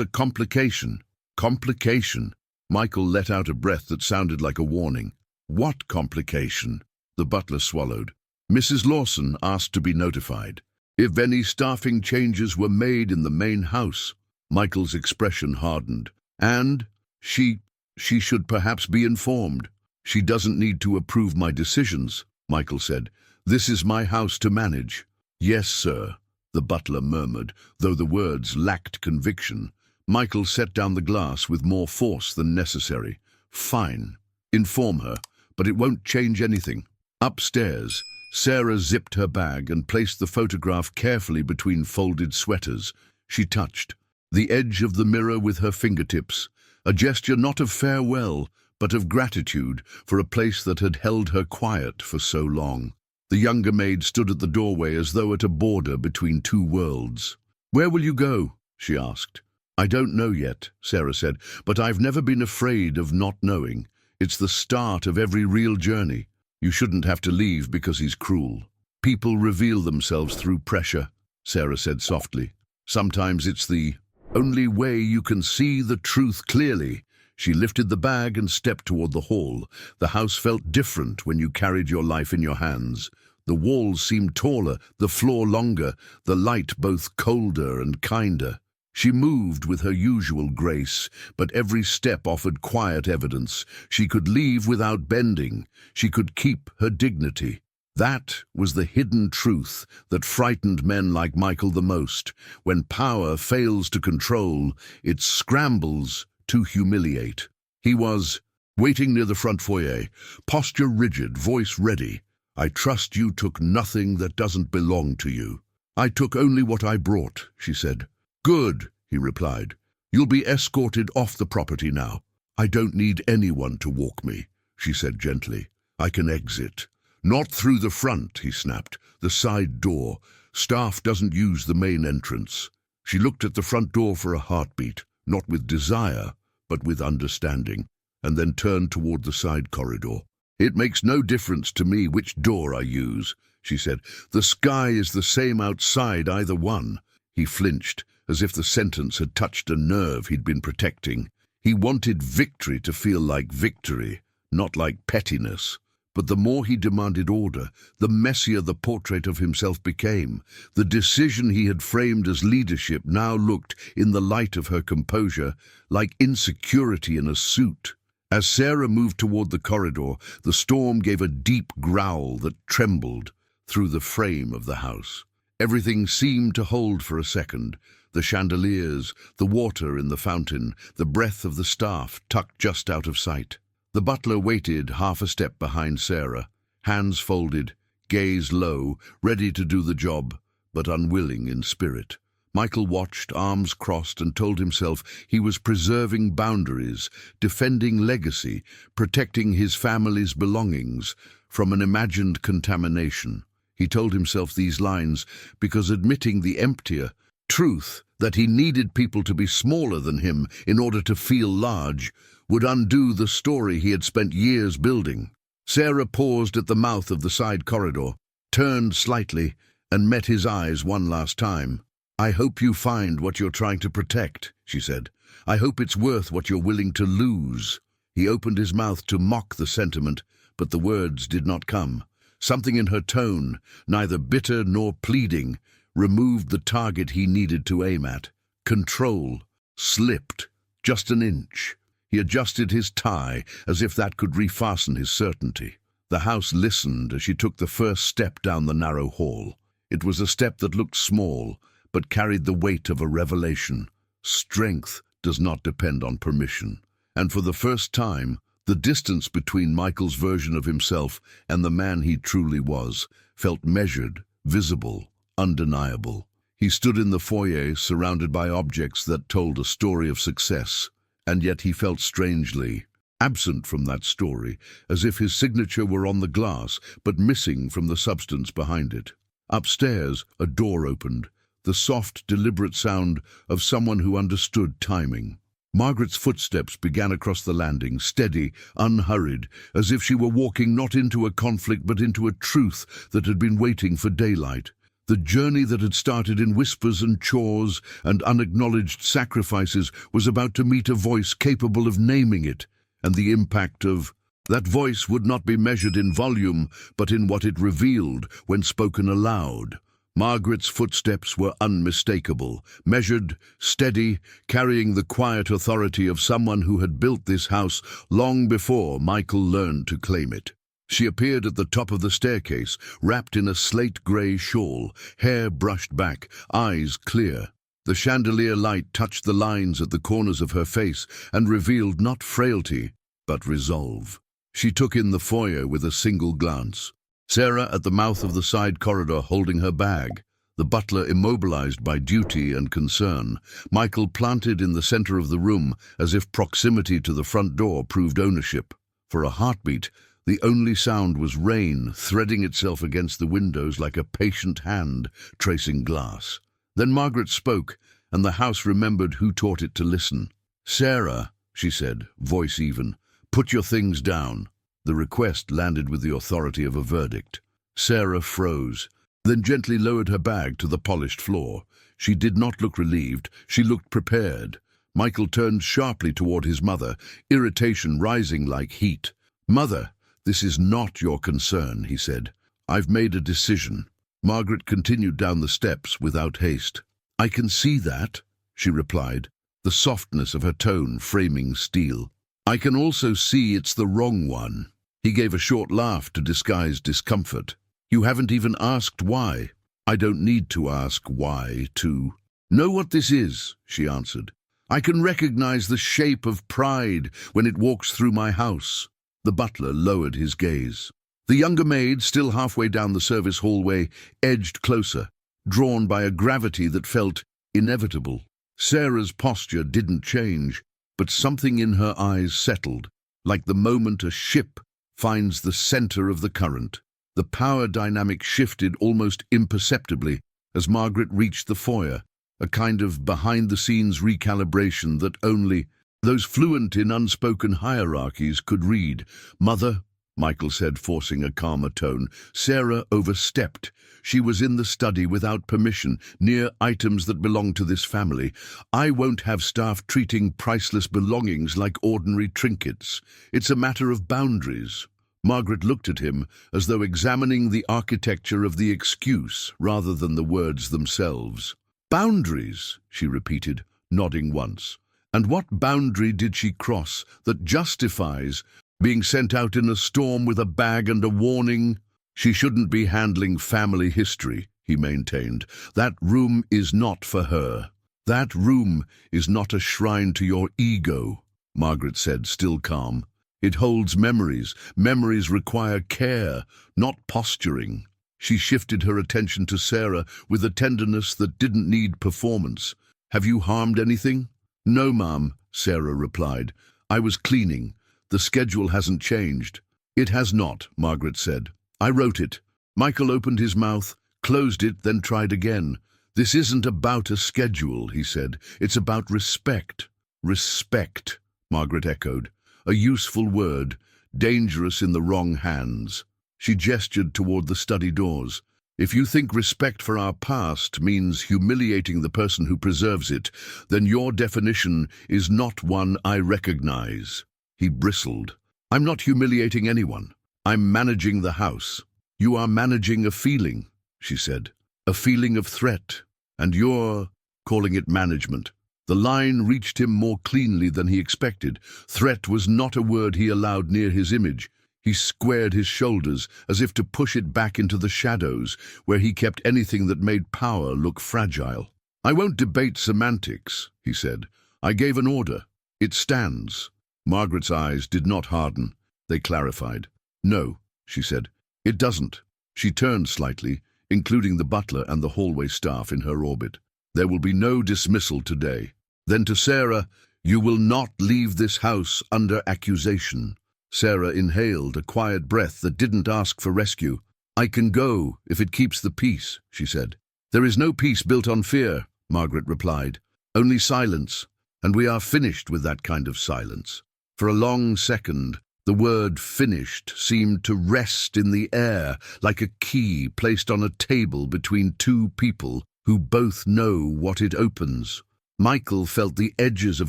a complication." "Complication?" Michael let out a breath that sounded like a warning. "What complication?" The butler swallowed. "Mrs. Lawson asked to be notified. If any staffing changes were made in the main house." Michael's expression hardened. "And she should perhaps be informed." "She doesn't need to approve my decisions," Michael said. "This is my house to manage." "Yes, sir," the butler murmured, though the words lacked conviction. Michael set down the glass with more force than necessary. "Fine. Inform her, but it won't change anything." Upstairs, Sarah zipped her bag and placed the photograph carefully between folded sweaters. She touched the edge of the mirror with her fingertips, a gesture not of farewell, but of gratitude for a place that had held her quiet for so long. The younger maid stood at the doorway as though at a border between two worlds. "Where will you go?" she asked. "I don't know yet," Sarah said, "but I've never been afraid of not knowing. It's the start of every real journey. You shouldn't have to leave because he's cruel." "People reveal themselves through pressure," Sarah said softly. "Sometimes it's the only way you can see the truth clearly." She lifted the bag and stepped toward the hall. The house felt different when you carried your life in your hands. The walls seemed taller, the floor longer, the light both colder and kinder. She moved with her usual grace, but every step offered quiet evidence. She could leave without bending. She could keep her dignity. That was the hidden truth that frightened men like Michael the most. When power fails to control, it scrambles to humiliate. He was waiting near the front foyer, posture rigid, voice ready. "I trust you took nothing that doesn't belong to you." "I took only what I brought," she said. "Good," he replied. "You'll be escorted off the property now." "I don't need anyone to walk me," she said gently. "I can exit." "Not through the front," he snapped. "The side door. Staff doesn't use the main entrance." She looked at the front door for a heartbeat, not with desire, but with understanding, and then turned toward the side corridor. "It makes no difference to me which door I use," she said. "The sky is the same outside either one." He flinched, as if the sentence had touched a nerve he'd been protecting. He wanted victory to feel like victory, not like pettiness. But the more he demanded order, the messier the portrait of himself became. The decision he had framed as leadership now looked, in the light of her composure, like insecurity in a suit. As Sarah moved toward the corridor, the storm gave a deep growl that trembled through the frame of the house. Everything seemed to hold for a second. The chandeliers, the water in the fountain, the breath of the staff tucked just out of sight. The butler waited half a step behind Sarah, hands folded, gaze low, ready to do the job, but unwilling in spirit. Michael watched, arms crossed, and told himself he was preserving boundaries, defending legacy, protecting his family's belongings from an imagined contamination. He told himself these lines because admitting the emptier truth that he needed people to be smaller than him in order to feel large would undo the story he had spent years building. Sarah paused at the mouth of the side corridor, turned slightly, and met his eyes one last time. "I hope you find what you're trying to protect," she said. "I hope it's worth what you're willing to lose." He opened his mouth to mock the sentiment, but the words did not come. Something in her tone, neither bitter nor pleading, removed the target he needed to aim at. Control slipped just an inch. He adjusted his tie as if that could refasten his certainty. The house listened as she took the first step down the narrow hall. It was a step that looked small, but carried the weight of a revelation. Strength does not depend on permission. And for the first time, the distance between Michael's version of himself and the man he truly was felt measured, visible, undeniable. He stood in the foyer, surrounded by objects that told a story of success, and yet he felt strangely absent from that story, as if his signature were on the glass, but missing from the substance behind it. Upstairs, a door opened, the soft, deliberate sound of someone who understood timing. Margaret's footsteps began across the landing, steady, unhurried, as if she were walking not into a conflict but into a truth that had been waiting for daylight. The journey that had started in whispers and chores and unacknowledged sacrifices was about to meet a voice capable of naming it, and the impact of that voice would not be measured in volume, but in what it revealed when spoken aloud. Margaret's footsteps were unmistakable, measured, steady, carrying the quiet authority of someone who had built this house long before Michael learned to claim it. She appeared at the top of the staircase, wrapped in a slate-grey shawl, hair brushed back, eyes clear. The chandelier light touched the lines at the corners of her face and revealed not frailty, but resolve. She took in the foyer with a single glance. Sarah at the mouth of the side corridor holding her bag, the butler immobilized by duty and concern, Michael planted in the center of the room as if proximity to the front door proved ownership. For a heartbeat, the only sound was rain threading itself against the windows like a patient hand tracing glass. Then Margaret spoke, and the house remembered who taught it to listen. "Sarah," she said, voice even, "put your things down." The request landed with the authority of a verdict. Sarah froze, then gently lowered her bag to the polished floor. She did not look relieved, she looked prepared. Michael turned sharply toward his mother, irritation rising like heat. "Mother, this is not your concern," he said. "I've made a decision." Margaret continued down the steps without haste. "I can see that," she replied, the softness of her tone framing steel. "I can also see it's the wrong one." He gave a short laugh to disguise discomfort. "You haven't even asked why." "I don't need to ask why to know what this is," she answered. "I can recognize the shape of pride when it walks through my house." The butler lowered his gaze. The younger maid, still halfway down the service hallway, edged closer, drawn by a gravity that felt inevitable. Sarah's posture didn't change, but something in her eyes settled, like the moment a ship finds the center of the current. The power dynamic shifted almost imperceptibly as Margaret reached the foyer, a kind of behind-the-scenes recalibration that only those fluent in unspoken hierarchies could read. "Mother," Michael said, forcing a calmer tone. "Sarah overstepped. She was in the study without permission, near items that belong to this family. I won't have staff treating priceless belongings like ordinary trinkets. It's a matter of boundaries." Margaret looked at him as though examining the architecture of the excuse rather than the words themselves. "Boundaries," she repeated, nodding once. "And what boundary did she cross that justifies being sent out in a storm with a bag and a warning?" "She shouldn't be handling family history," he maintained. "That room is not for her." "That room is not a shrine to your ego," Margaret said, still calm. "It holds memories. Memories require care, not posturing." She shifted her attention to Sarah with a tenderness that didn't need performance. "Have you harmed anything?" "No, Ma'am," Sarah replied. "I was cleaning. The schedule hasn't changed." "It has not," Margaret said. "I wrote it." Michael opened his mouth, closed it, then tried again. "This isn't about a schedule," he said. "It's about respect." "Respect," Margaret echoed. A useful word, dangerous in the wrong hands. She gestured toward the study doors. "If you think respect for our past means humiliating the person who preserves it, then your definition is not one I recognize." He bristled. "I'm not humiliating anyone. I'm managing the house." "You are managing a feeling," she said. "A feeling of threat. And you're calling it management." The line reached him more cleanly than he expected. Threat was not a word he allowed near his image. He squared his shoulders as if to push it back into the shadows, where he kept anything that made power look fragile. "I won't debate semantics," he said. "I gave an order. It stands." Margaret's eyes did not harden. They clarified. "No," she said, "it doesn't." She turned slightly, including the butler and the hallway staff in her orbit. "There will be no dismissal today." Then to Sarah, "You will not leave this house under accusation." Sarah inhaled a quiet breath that didn't ask for rescue. "I can go if it keeps the peace," she said. "There is no peace built on fear," Margaret replied. "Only silence, and we are finished with that kind of silence." For a long second, the word "finished" seemed to rest in the air like a key placed on a table between two people who both know what it opens. Michael felt the edges of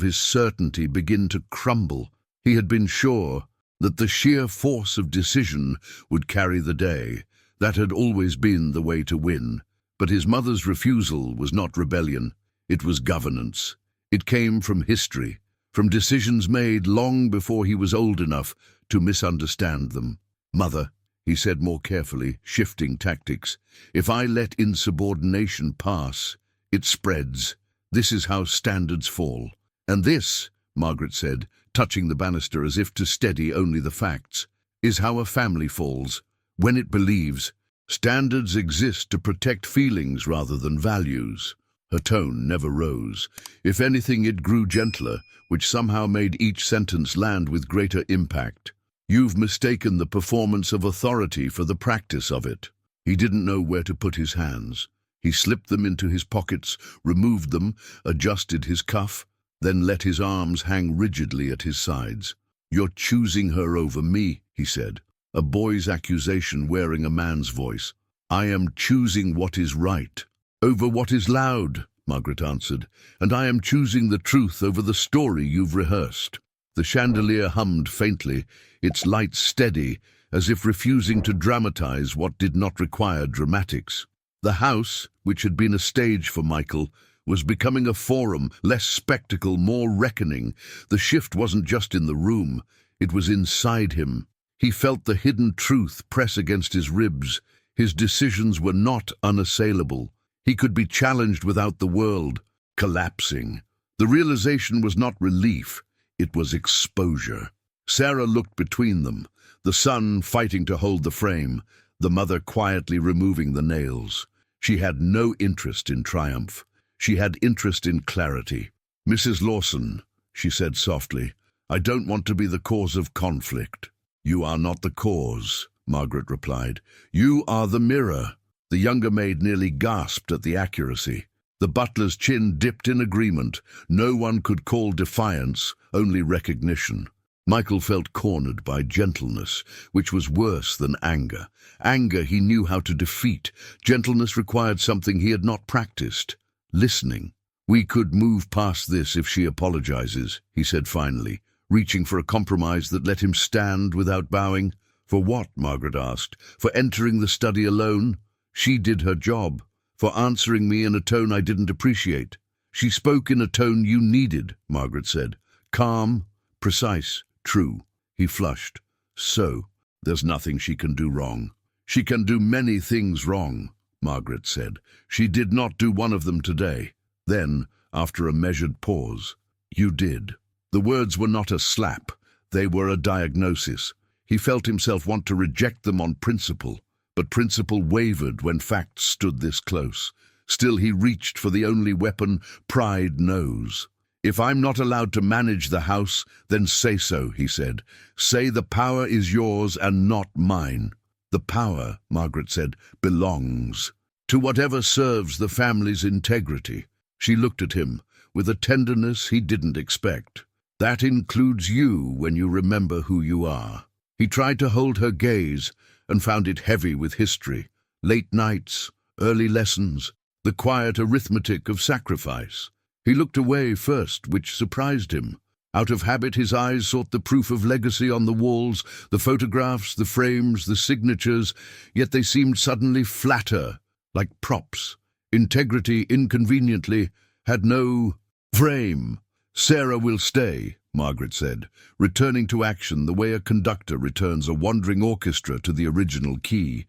his certainty begin to crumble. He had been sure that the sheer force of decision would carry the day. That had always been the way to win. But his mother's refusal was not rebellion. It was governance. It came from history, from decisions made long before he was old enough to misunderstand them. "Mother," he said more carefully, shifting tactics, "if I let insubordination pass, it spreads. This is how standards fall." "And this," Margaret said, touching the banister as if to steady only the facts, "is how a family falls, when it believes. Standards exist to protect feelings rather than values." Her tone never rose. If anything, it grew gentler, which somehow made each sentence land with greater impact. "You've mistaken the performance of authority for the practice of it." He didn't know where to put his hands. He slipped them into his pockets, removed them, adjusted his cuff, then let his arms hang rigidly at his sides. "You're choosing her over me," he said, a boy's accusation wearing a man's voice. "I am choosing what is right over what is loud," Margaret answered, "and I am choosing the truth over the story you've rehearsed." The chandelier hummed faintly, its light steady, as if refusing to dramatize what did not require dramatics. The house, which had been a stage for Michael, was becoming a forum, less spectacle, more reckoning. The shift wasn't just in the room, it was inside him. He felt the hidden truth press against his ribs. His decisions were not unassailable. He could be challenged without the world collapsing. The realization was not relief, it was exposure. Sarah looked between them, the son fighting to hold the frame, the mother quietly removing the nails. She had no interest in triumph. She had interest in clarity. "Mrs. Lawson," she said softly, "I don't want to be the cause of conflict." "You are not the cause," Margaret replied. "You are the mirror." The younger maid nearly gasped at the accuracy. The butler's chin dipped in agreement. No one could call defiance, only recognition. Michael felt cornered by gentleness, which was worse than anger. Anger he knew how to defeat. Gentleness required something he had not practiced: listening. "We could move past this if she apologizes," he said finally, reaching for a compromise that let him stand without bowing. "For what?" Margaret asked. "For entering the study alone? She did her job. For answering me in a tone I didn't appreciate." "She spoke in a tone you needed," Margaret said. "Calm, precise, true." He flushed. "So, there's nothing she can do wrong." "She can do many things wrong," Margaret said. "She did not do one of them today." Then, after a measured pause, "You did." The words were not a slap. They were a diagnosis. He felt himself want to reject them on principle, but principle wavered when facts stood this close. Still he reached for the only weapon pride knows. "If I'm not allowed to manage the house, then say so," he said. "Say the power is yours and not mine." "The power," Margaret said, "belongs to whatever serves the family's integrity." She looked at him with a tenderness he didn't expect. "That includes you when you remember who you are." He tried to hold her gaze and found it heavy with history. Late nights, early lessons, the quiet arithmetic of sacrifice. He looked away first, which surprised him. Out of habit, his eyes sought the proof of legacy on the walls, the photographs, the frames, the signatures, yet they seemed suddenly flatter, like props. Integrity, inconveniently, had no frame. "Sarah will stay," Margaret said, returning to action the way a conductor returns a wandering orchestra to the original key.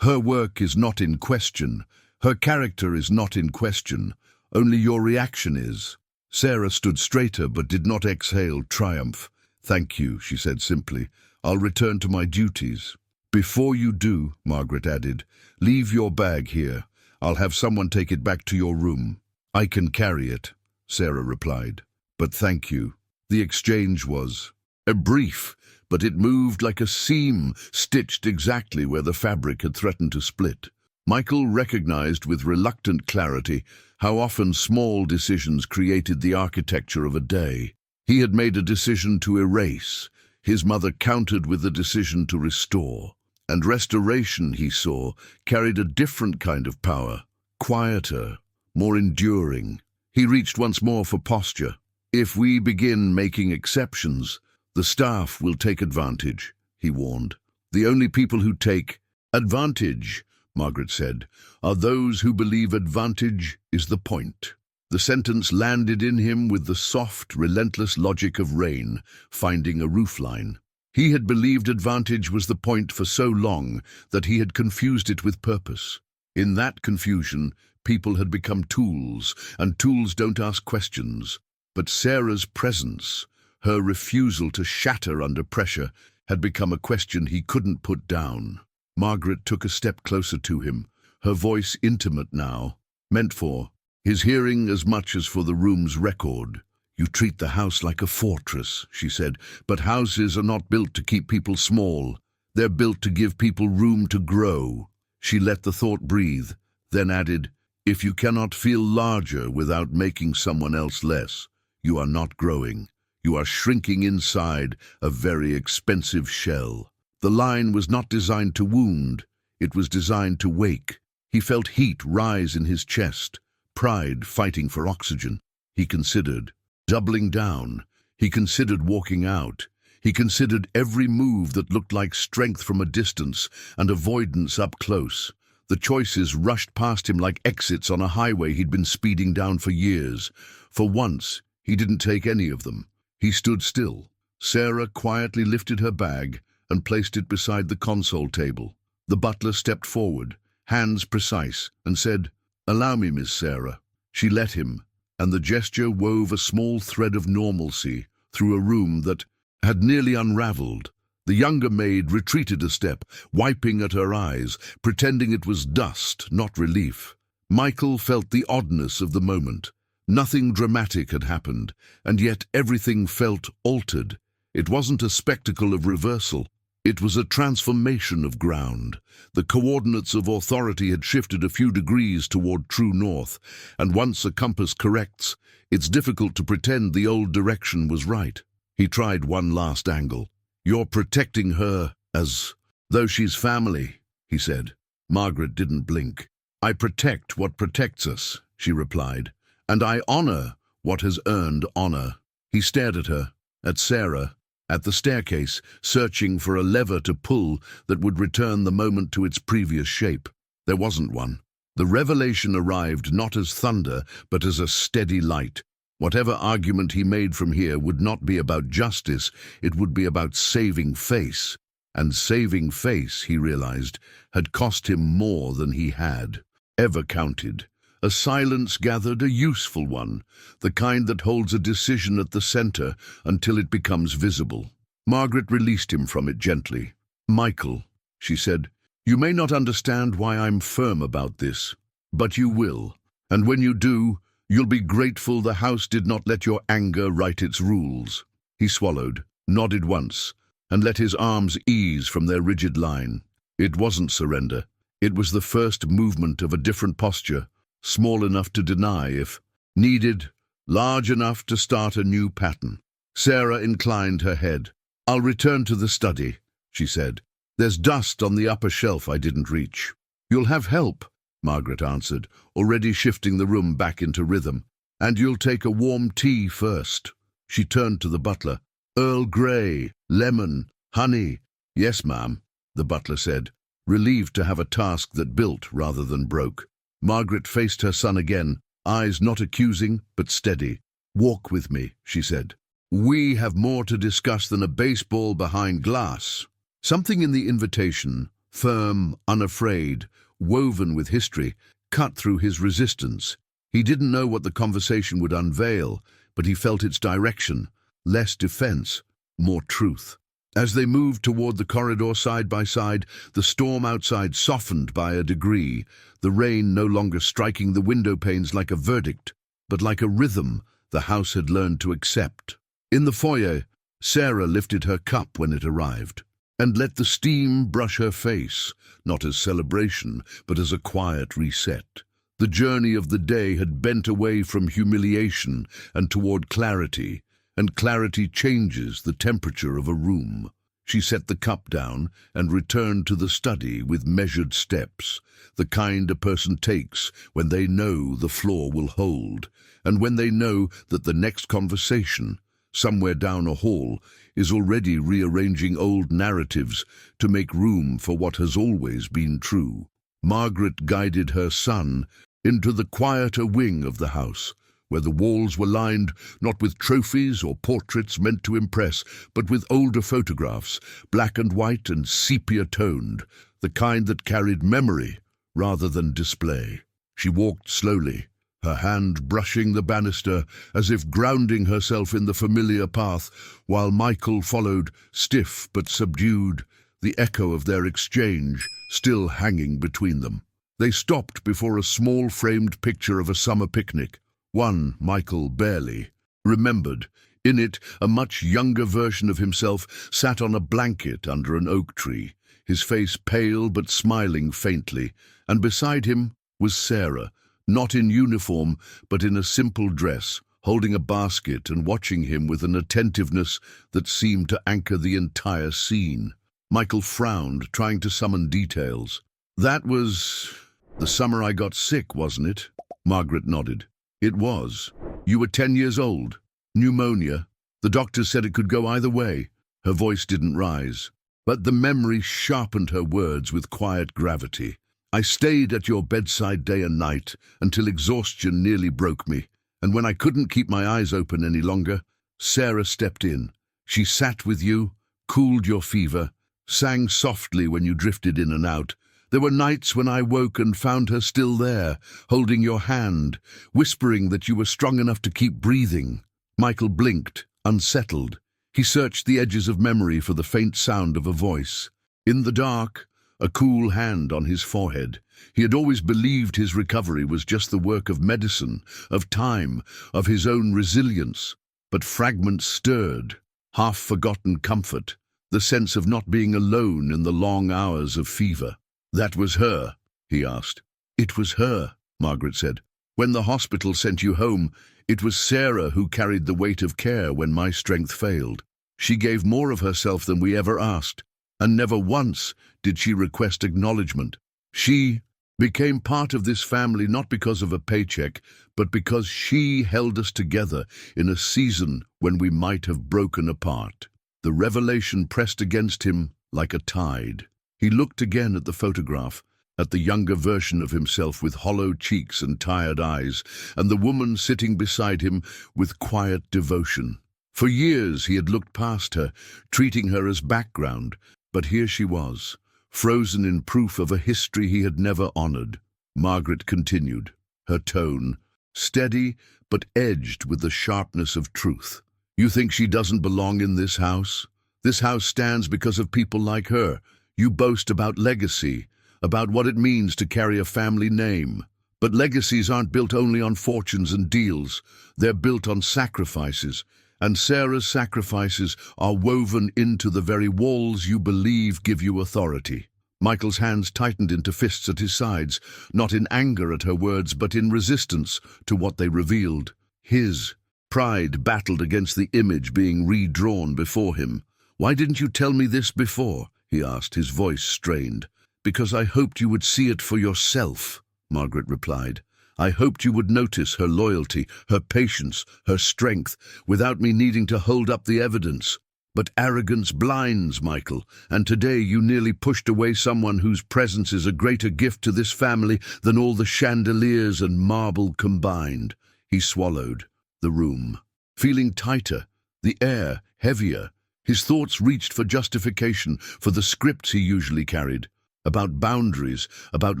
"Her work is not in question. Her character is not in question. Only your reaction is." Sarah stood straighter but did not exhale triumph. "Thank you," she said simply. "I'll return to my duties." "Before you do," Margaret added, "leave your bag here. I'll have someone take it back to your room." "I can carry it," Sarah replied. "But thank you." The exchange was brief, but it moved like a seam stitched exactly where the fabric had threatened to split. Michael recognized with reluctant clarity how often small decisions created the architecture of a day. He had made a decision to erase. His mother countered with a decision to restore. And restoration, he saw, carried a different kind of power, quieter, more enduring. He reached once more for posture. "If we begin making exceptions, the staff will take advantage," he warned. "The only people who take advantage," Margaret said, "are those who believe advantage is the point." The sentence landed in him with the soft, relentless logic of rain finding a roofline. He had believed advantage was the point for so long that he had confused it with purpose. In that confusion, people had become tools, and tools don't ask questions. But Sarah's presence, her refusal to shatter under pressure, had become a question he couldn't put down. Margaret took a step closer to him, her voice intimate now, meant for his hearing as much as for the room's record. "You treat the house like a fortress," she said, "but houses are not built to keep people small. They're built to give people room to grow." She let the thought breathe, then added, "If you cannot feel larger without making someone else less, you are not growing. You are shrinking inside a very expensive shell." The line was not designed to wound, it was designed to wake. He felt heat rise in his chest, pride fighting for oxygen. He considered doubling down. He considered walking out. He considered every move that looked like strength from a distance and avoidance up close. The choices rushed past him like exits on a highway he'd been speeding down for years. For once, he didn't take any of them. He stood still. Sarah quietly lifted her bag and placed it beside the console table. The butler stepped forward, hands precise, and said, "Allow me, Miss Sarah." She let him, and the gesture wove a small thread of normalcy through a room that had nearly unraveled. The younger maid retreated a step, wiping at her eyes, pretending it was dust, not relief. Michael felt the oddness of the moment. Nothing dramatic had happened, and yet everything felt altered. It wasn't a spectacle of reversal. It was a transformation of ground. The coordinates of authority had shifted a few degrees toward true north, and once a compass corrects, it's difficult to pretend the old direction was right. He tried one last angle. "You're protecting her as though she's family," he said. Margaret didn't blink. "I protect what protects us," she replied, "and I honor what has earned honor." He stared at her, at Sarah, at the staircase, searching for a lever to pull that would return the moment to its previous shape. There wasn't one. The revelation arrived not as thunder, but as a steady light. Whatever argument he made from here would not be about justice, it would be about saving face. And saving face, he realized, had cost him more than he had ever counted. A silence gathered, a useful one, the kind that holds a decision at the center until it becomes visible. Margaret released him from it gently. "Michael," she said, "you may not understand why I'm firm about this, but you will. And when you do, you'll be grateful the house did not let your anger write its rules." He swallowed, nodded once, and let his arms ease from their rigid line. It wasn't surrender. It was the first movement of a different posture, small enough to deny if needed, large enough to start a new pattern. Sarah inclined her head. "I'll return to the study," she said. "There's dust on the upper shelf I didn't reach." "You'll have help," Margaret answered, already shifting the room back into rhythm. "And you'll take a warm tea first." She turned to the butler. "Earl Grey, lemon, honey." "Yes, ma'am," the butler said, relieved to have a task that built rather than broke. Margaret faced her son again, eyes not accusing but steady. "Walk with me," she said. "We have more to discuss than a baseball behind glass." Something in the invitation, firm, unafraid, woven with history, cut through his resistance. He didn't know what the conversation would unveil, but he felt its direction, less defense, more truth. As they moved toward the corridor side by side, the storm outside softened by a degree, the rain no longer striking the window panes like a verdict, but like a rhythm the house had learned to accept. In the foyer, Sarah lifted her cup when it arrived, and let the steam brush her face, not as celebration, but as a quiet reset. The journey of the day had bent away from humiliation and toward clarity, and clarity changes the temperature of a room. She set the cup down and returned to the study with measured steps, the kind a person takes when they know the floor will hold, and when they know that the next conversation, somewhere down a hall, is already rearranging old narratives to make room for what has always been true. Margaret guided her son into the quieter wing of the house, where the walls were lined not with trophies or portraits meant to impress, but with older photographs, black and white and sepia-toned, the kind that carried memory rather than display. She walked slowly, her hand brushing the banister as if grounding herself in the familiar path, while Michael followed, stiff but subdued, the echo of their exchange still hanging between them. They stopped before a small framed picture of a summer picnic. One Michael barely remembered. In it, a much younger version of himself sat on a blanket under an oak tree, his face pale but smiling faintly, and beside him was Sarah, not in uniform but in a simple dress, holding a basket and watching him with an attentiveness that seemed to anchor the entire scene. Michael frowned, trying to summon details. "That was the summer I got sick, wasn't it?" Margaret nodded. "It was. You were 10 years old. Pneumonia. The doctors said it could go either way." Her voice didn't rise, but the memory sharpened her words with quiet gravity. "I stayed at your bedside day and night until exhaustion nearly broke me, and when I couldn't keep my eyes open any longer, Sarah stepped in. She sat with you, cooled your fever, sang softly when you drifted in and out. There were nights when I woke and found her still there, holding your hand, whispering that you were strong enough to keep breathing." Michael blinked, unsettled. He searched the edges of memory for the faint sound of a voice. In the dark, a cool hand on his forehead. He had always believed his recovery was just the work of medicine, of time, of his own resilience. But fragments stirred, half-forgotten comfort, the sense of not being alone in the long hours of fever. "That was her?" he asked. "It was her," Margaret said. "When the hospital sent you home, it was Sarah who carried the weight of care when my strength failed. She gave more of herself than we ever asked, and never once did she request acknowledgement. She became part of this family not because of a paycheck, but because she held us together in a season when we might have broken apart." The revelation pressed against him like a tide. He looked again at the photograph, at the younger version of himself with hollow cheeks and tired eyes, and the woman sitting beside him with quiet devotion. For years he had looked past her, treating her as background, but here she was, frozen in proof of a history he had never honored. Margaret continued, her tone steady but edged with the sharpness of truth. "You think she doesn't belong in this house? This house stands because of people like her. You boast about legacy, about what it means to carry a family name. But legacies aren't built only on fortunes and deals. They're built on sacrifices, and Sarah's sacrifices are woven into the very walls you believe give you authority." Michael's hands tightened into fists at his sides, not in anger at her words, but in resistance to what they revealed. His pride battled against the image being redrawn before him. "Why didn't you tell me this before?" he asked, his voice strained. "Because I hoped you would see it for yourself," Margaret replied. "I hoped you would notice her loyalty, her patience, her strength, without me needing to hold up the evidence. But arrogance blinds, Michael, and today you nearly pushed away someone whose presence is a greater gift to this family than all the chandeliers and marble combined." He swallowed. The room, feeling tighter, the air heavier. His thoughts reached for justification, for the scripts he usually carried, about boundaries, about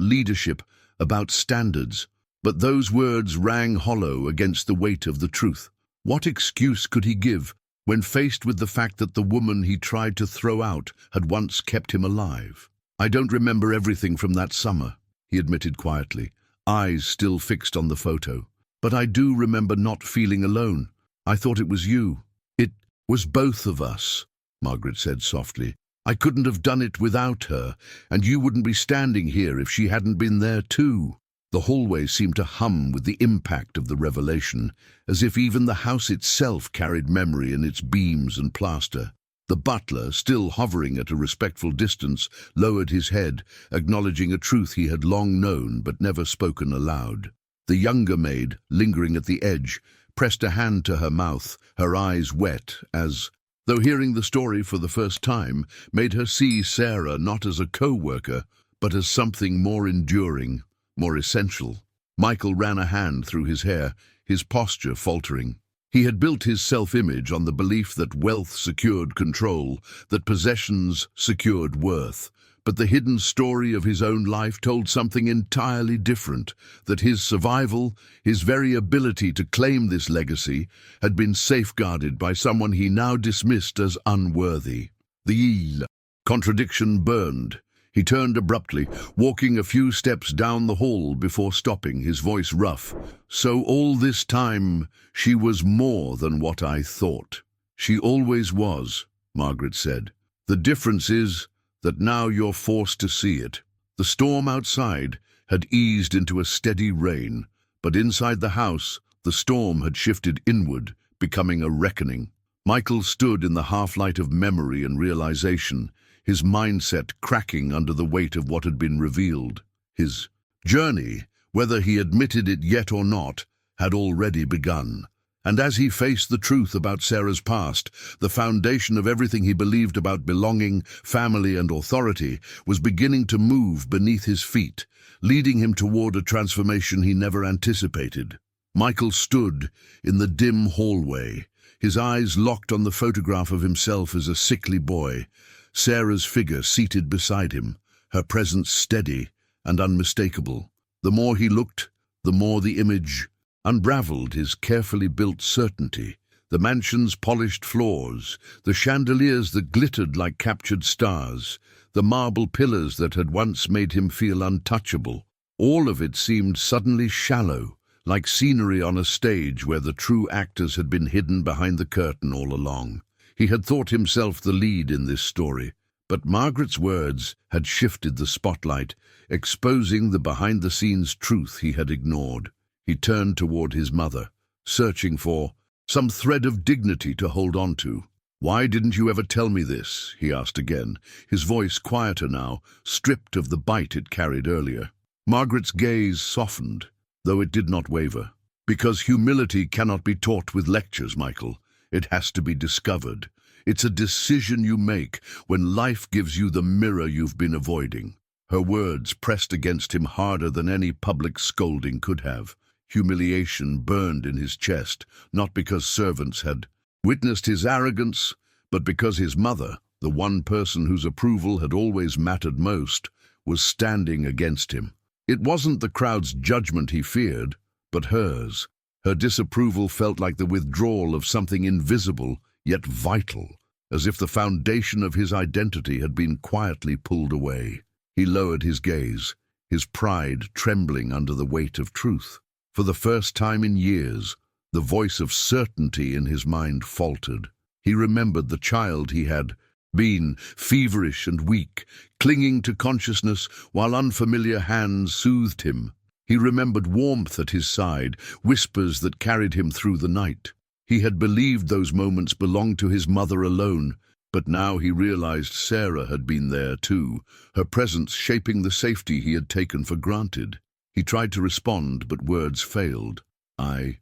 leadership, about standards. But those words rang hollow against the weight of the truth. What excuse could he give when faced with the fact that the woman he tried to throw out had once kept him alive? "I don't remember everything from that summer," he admitted quietly, eyes still fixed on the photo. "But I do remember not feeling alone. I thought it was you." "It was both of us," Margaret said softly. "I couldn't have done it without her, and you wouldn't be standing here if she hadn't been there too." The hallway seemed to hum with the impact of the revelation, as if even the house itself carried memory in its beams and plaster. The butler, still hovering at a respectful distance, lowered his head, acknowledging a truth he had long known but never spoken aloud. The younger maid, lingering at the edge, pressed a hand to her mouth, her eyes wet, as though hearing the story for the first time made her see Sarah not as a co-worker, but as something more enduring, more essential. Michael ran a hand through his hair, his posture faltering. He had built his self-image on the belief that wealth secured control, that possessions secured worth. But the hidden story of his own life told something entirely different, that his survival, his very ability to claim this legacy, had been safeguarded by someone he now dismissed as unworthy. The contradiction burned. He turned abruptly, walking a few steps down the hall before stopping, his voice rough. "So all this time, she was more than what I thought." "She always was," Margaret said. "The difference is that now you're forced to see it." The storm outside had eased into a steady rain, but inside the house, the storm had shifted inward, becoming a reckoning. Michael stood in the half-light of memory and realization, his mindset cracking under the weight of what had been revealed. His journey, whether he admitted it yet or not, had already begun. And as he faced the truth about Sarah's past, the foundation of everything he believed about belonging, family, and authority was beginning to move beneath his feet, leading him toward a transformation he never anticipated. Michael stood in the dim hallway, his eyes locked on the photograph of himself as a sickly boy, Sarah's figure seated beside him, her presence steady and unmistakable. The more he looked, the more the image unraveled his carefully built certainty. The mansion's polished floors, the chandeliers that glittered like captured stars, the marble pillars that had once made him feel untouchable. All of it seemed suddenly shallow, like scenery on a stage where the true actors had been hidden behind the curtain all along. He had thought himself the lead in this story, but Margaret's words had shifted the spotlight, exposing the behind-the-scenes truth he had ignored. He turned toward his mother, searching for some thread of dignity to hold on to. "Why didn't you ever tell me this?" he asked again, his voice quieter now, stripped of the bite it carried earlier. Margaret's gaze softened, though it did not waver. "Because humility cannot be taught with lectures, Michael. It has to be discovered. It's a decision you make when life gives you the mirror you've been avoiding." Her words pressed against him harder than any public scolding could have. Humiliation burned in his chest, not because servants had witnessed his arrogance, but because his mother, the one person whose approval had always mattered most, was standing against him. It wasn't the crowd's judgment he feared, but hers. Her disapproval felt like the withdrawal of something invisible, yet vital, as if the foundation of his identity had been quietly pulled away. He lowered his gaze, his pride trembling under the weight of truth. For the first time in years, the voice of certainty in his mind faltered. He remembered the child he had been, feverish and weak, clinging to consciousness while unfamiliar hands soothed him. He remembered warmth at his side, whispers that carried him through the night. He had believed those moments belonged to his mother alone, but now he realized Sarah had been there too, her presence shaping the safety he had taken for granted. He tried to respond, but words failed. I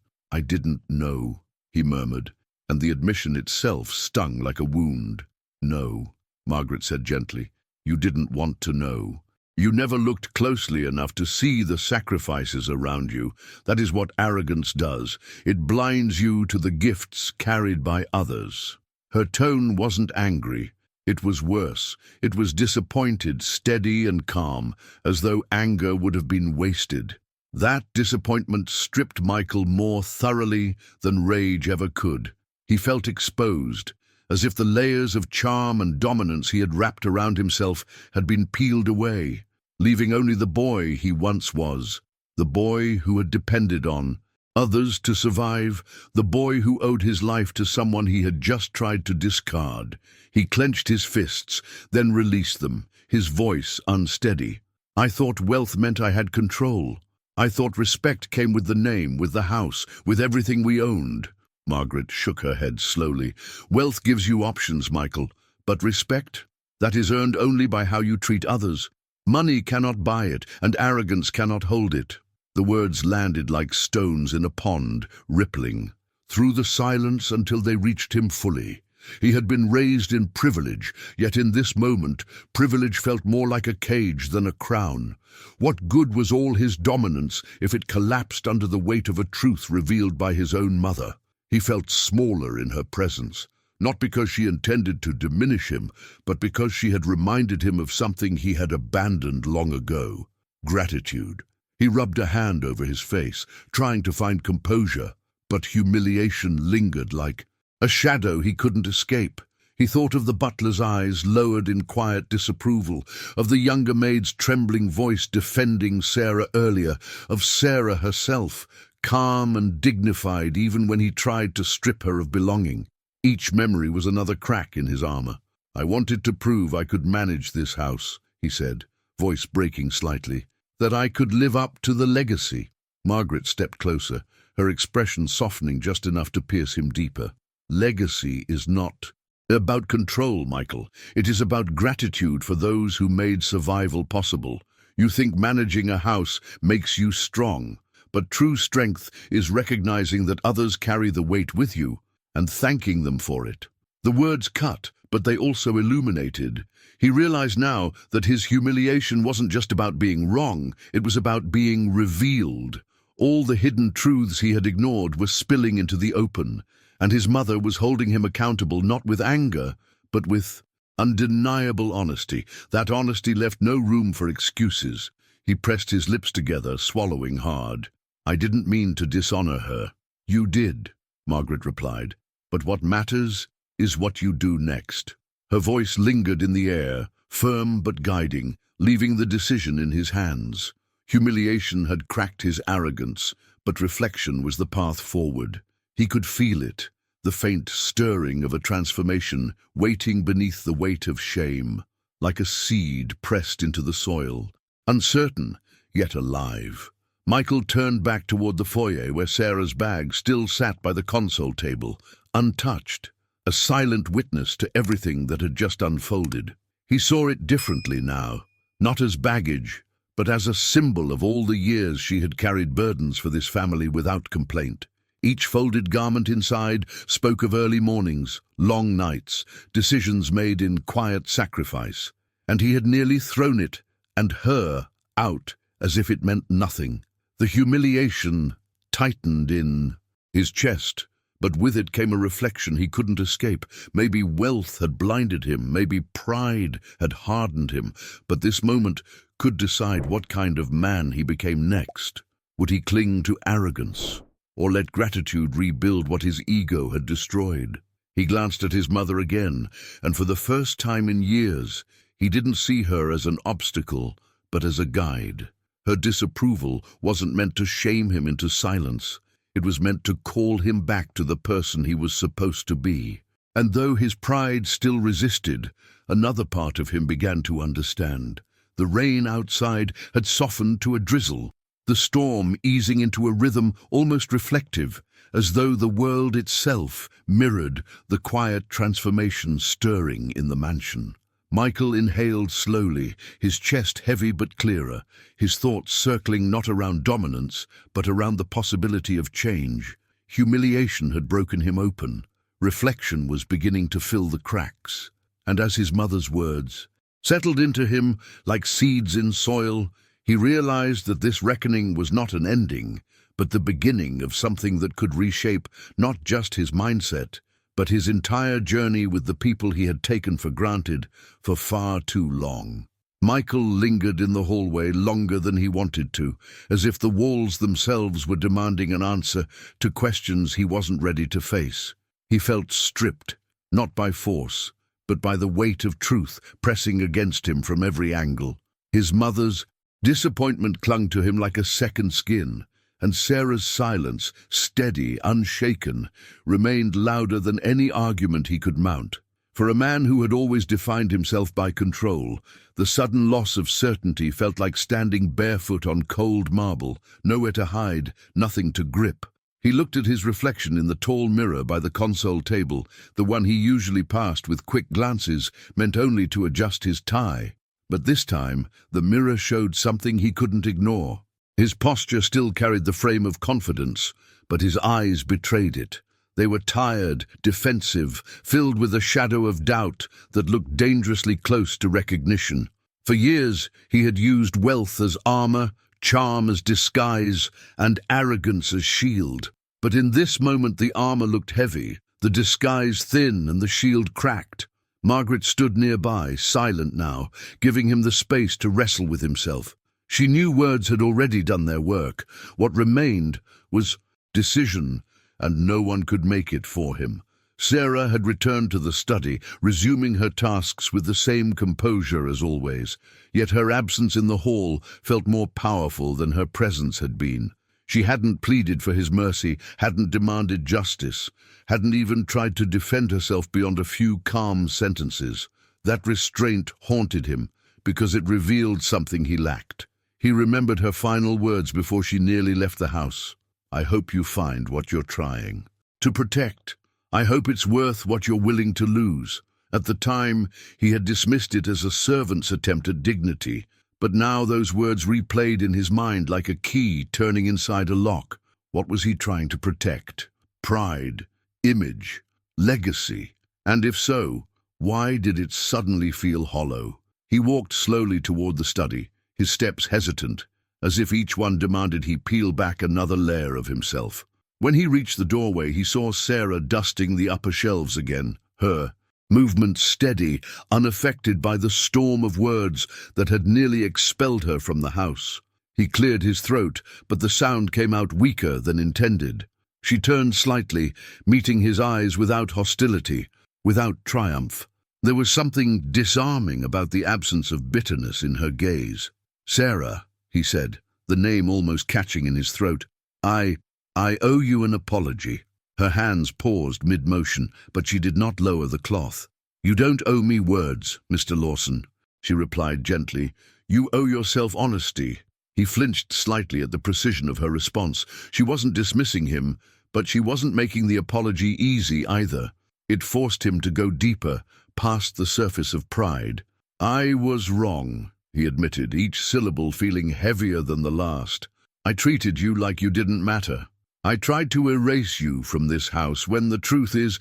didn't know," he murmured, and the admission itself stung like a wound. "No," Margaret said gently, "you didn't want to know. You never looked closely enough to see the sacrifices around you. That is what arrogance does. It blinds you to the gifts carried by others." Her tone wasn't angry. It was worse. It was disappointed, steady and calm, as though anger would have been wasted. That disappointment stripped Michael more thoroughly than rage ever could. He felt exposed, as if the layers of charm and dominance he had wrapped around himself had been peeled away, leaving only the boy he once was, the boy who had depended on others to survive, the boy who owed his life to someone he had just tried to discard. He clenched his fists, then released them, his voice unsteady. "I thought wealth meant I had control. I thought respect came with the name, with the house, with everything we owned." Margaret shook her head slowly. "Wealth gives you options, Michael, but respect? That is earned only by how you treat others. Money cannot buy it, and arrogance cannot hold it." The words landed like stones in a pond, rippling through the silence until they reached him fully. He had been raised in privilege, yet in this moment, privilege felt more like a cage than a crown. What good was all his dominance if it collapsed under the weight of a truth revealed by his own mother? He felt smaller in her presence, not because she intended to diminish him, but because she had reminded him of something he had abandoned long ago: gratitude. He rubbed a hand over his face, trying to find composure, but humiliation lingered like a shadow he couldn't escape. He thought of the butler's eyes lowered in quiet disapproval, of the younger maid's trembling voice defending Sarah earlier, of Sarah herself, calm and dignified even when he tried to strip her of belonging. Each memory was another crack in his armor. "I wanted to prove I could manage this house," he said, voice breaking slightly, "that I could live up to the legacy." Margaret stepped closer, her expression softening just enough to pierce him deeper. "Legacy is not about control, Michael. It is about gratitude for those who made survival possible. You think managing a house makes you strong, but true strength is recognizing that others carry the weight with you and thanking them for it." The words cut, but they also illuminated. He realized now that his humiliation wasn't just about being wrong, it was about being revealed. All the hidden truths he had ignored were spilling into the open, and his mother was holding him accountable not with anger, but with undeniable honesty. That honesty left no room for excuses. He pressed his lips together, swallowing hard. "I didn't mean to dishonor her." "You did," Margaret replied, But what matters is what you do next. Her voice lingered in the air, firm but guiding, leaving the decision in his hands. Humiliation had cracked his arrogance, but reflection was the path forward. He could feel it, the faint stirring of a transformation waiting beneath the weight of shame, like a seed pressed into the soil. Uncertain, yet alive. Michael turned back toward the foyer where Sarah's bag still sat by the console table, untouched, a silent witness to everything that had just unfolded. He saw it differently now, not as baggage, but as a symbol of all the years she had carried burdens for this family without complaint. Each folded garment inside spoke of early mornings, long nights, decisions made in quiet sacrifice, and he had nearly thrown it, and her, out as if it meant nothing. The humiliation tightened in his chest, but with it came a reflection he couldn't escape. Maybe wealth had blinded him, maybe pride had hardened him, but this moment could decide what kind of man he became next. Would he cling to arrogance, or let gratitude rebuild what his ego had destroyed? He glanced at his mother again, and for the first time in years, he didn't see her as an obstacle, but as a guide. Her disapproval wasn't meant to shame him into silence. It was meant to call him back to the person he was supposed to be. And though his pride still resisted, another part of him began to understand. The rain outside had softened to a drizzle, the storm easing into a rhythm almost reflective, as though the world itself mirrored the quiet transformation stirring in the mansion. Michael inhaled slowly, his chest heavy but clearer, his thoughts circling not around dominance, but around the possibility of change. Humiliation had broken him open. Reflection was beginning to fill the cracks. And as his mother's words settled into him like seeds in soil, he realized that this reckoning was not an ending, but the beginning of something that could reshape not just his mindset, but his entire journey with the people he had taken for granted for far too long. Michael lingered in the hallway longer than he wanted to, as if the walls themselves were demanding an answer to questions he wasn't ready to face. He felt stripped, not by force, but by the weight of truth pressing against him from every angle. His mother's disappointment clung to him like a second skin, and Sarah's silence, steady, unshaken, remained louder than any argument he could mount. For a man who had always defined himself by control, the sudden loss of certainty felt like standing barefoot on cold marble, nowhere to hide, nothing to grip. He looked at his reflection in the tall mirror by the console table, the one he usually passed with quick glances, meant only to adjust his tie. But this time, the mirror showed something he couldn't ignore. His posture still carried the frame of confidence, but his eyes betrayed it. They were tired, defensive, filled with a shadow of doubt that looked dangerously close to recognition. For years, he had used wealth as armor, charm as disguise, and arrogance as shield. But in this moment the armor looked heavy, the disguise thin and the shield cracked. Margaret stood nearby, silent now, giving him the space to wrestle with himself. She knew words had already done their work. What remained was decision, and no one could make it for him. Sarah had returned to the study, resuming her tasks with the same composure as always, yet her absence in the hall felt more powerful than her presence had been. She hadn't pleaded for his mercy, hadn't demanded justice, hadn't even tried to defend herself beyond a few calm sentences. That restraint haunted him, because it revealed something he lacked. He remembered her final words before she nearly left the house. "I hope you find what you're trying to protect. I hope it's worth what you're willing to lose." At the time, he had dismissed it as a servant's attempt at dignity, but now those words replayed in his mind like a key turning inside a lock. What was he trying to protect? Pride, image, legacy? And if so, why did it suddenly feel hollow? He walked slowly toward the study, his steps hesitant, as if each one demanded he peel back another layer of himself. When he reached the doorway, he saw Sarah dusting the upper shelves again, her movement steady, unaffected by the storm of words that had nearly expelled her from the house. He cleared his throat, but the sound came out weaker than intended. She turned slightly, meeting his eyes without hostility, without triumph. There was something disarming about the absence of bitterness in her gaze. "Sarah," he said, the name almost catching in his throat, I owe you an apology." Her hands paused mid-motion, but she did not lower the cloth. "You don't owe me words, Mr. Lawson," she replied gently. "You owe yourself honesty." He flinched slightly at the precision of her response. She wasn't dismissing him, but she wasn't making the apology easy either. It forced him to go deeper, past the surface of pride. "I was wrong," he admitted, each syllable feeling heavier than the last. "I treated you like you didn't matter. I tried to erase you from this house when the truth is,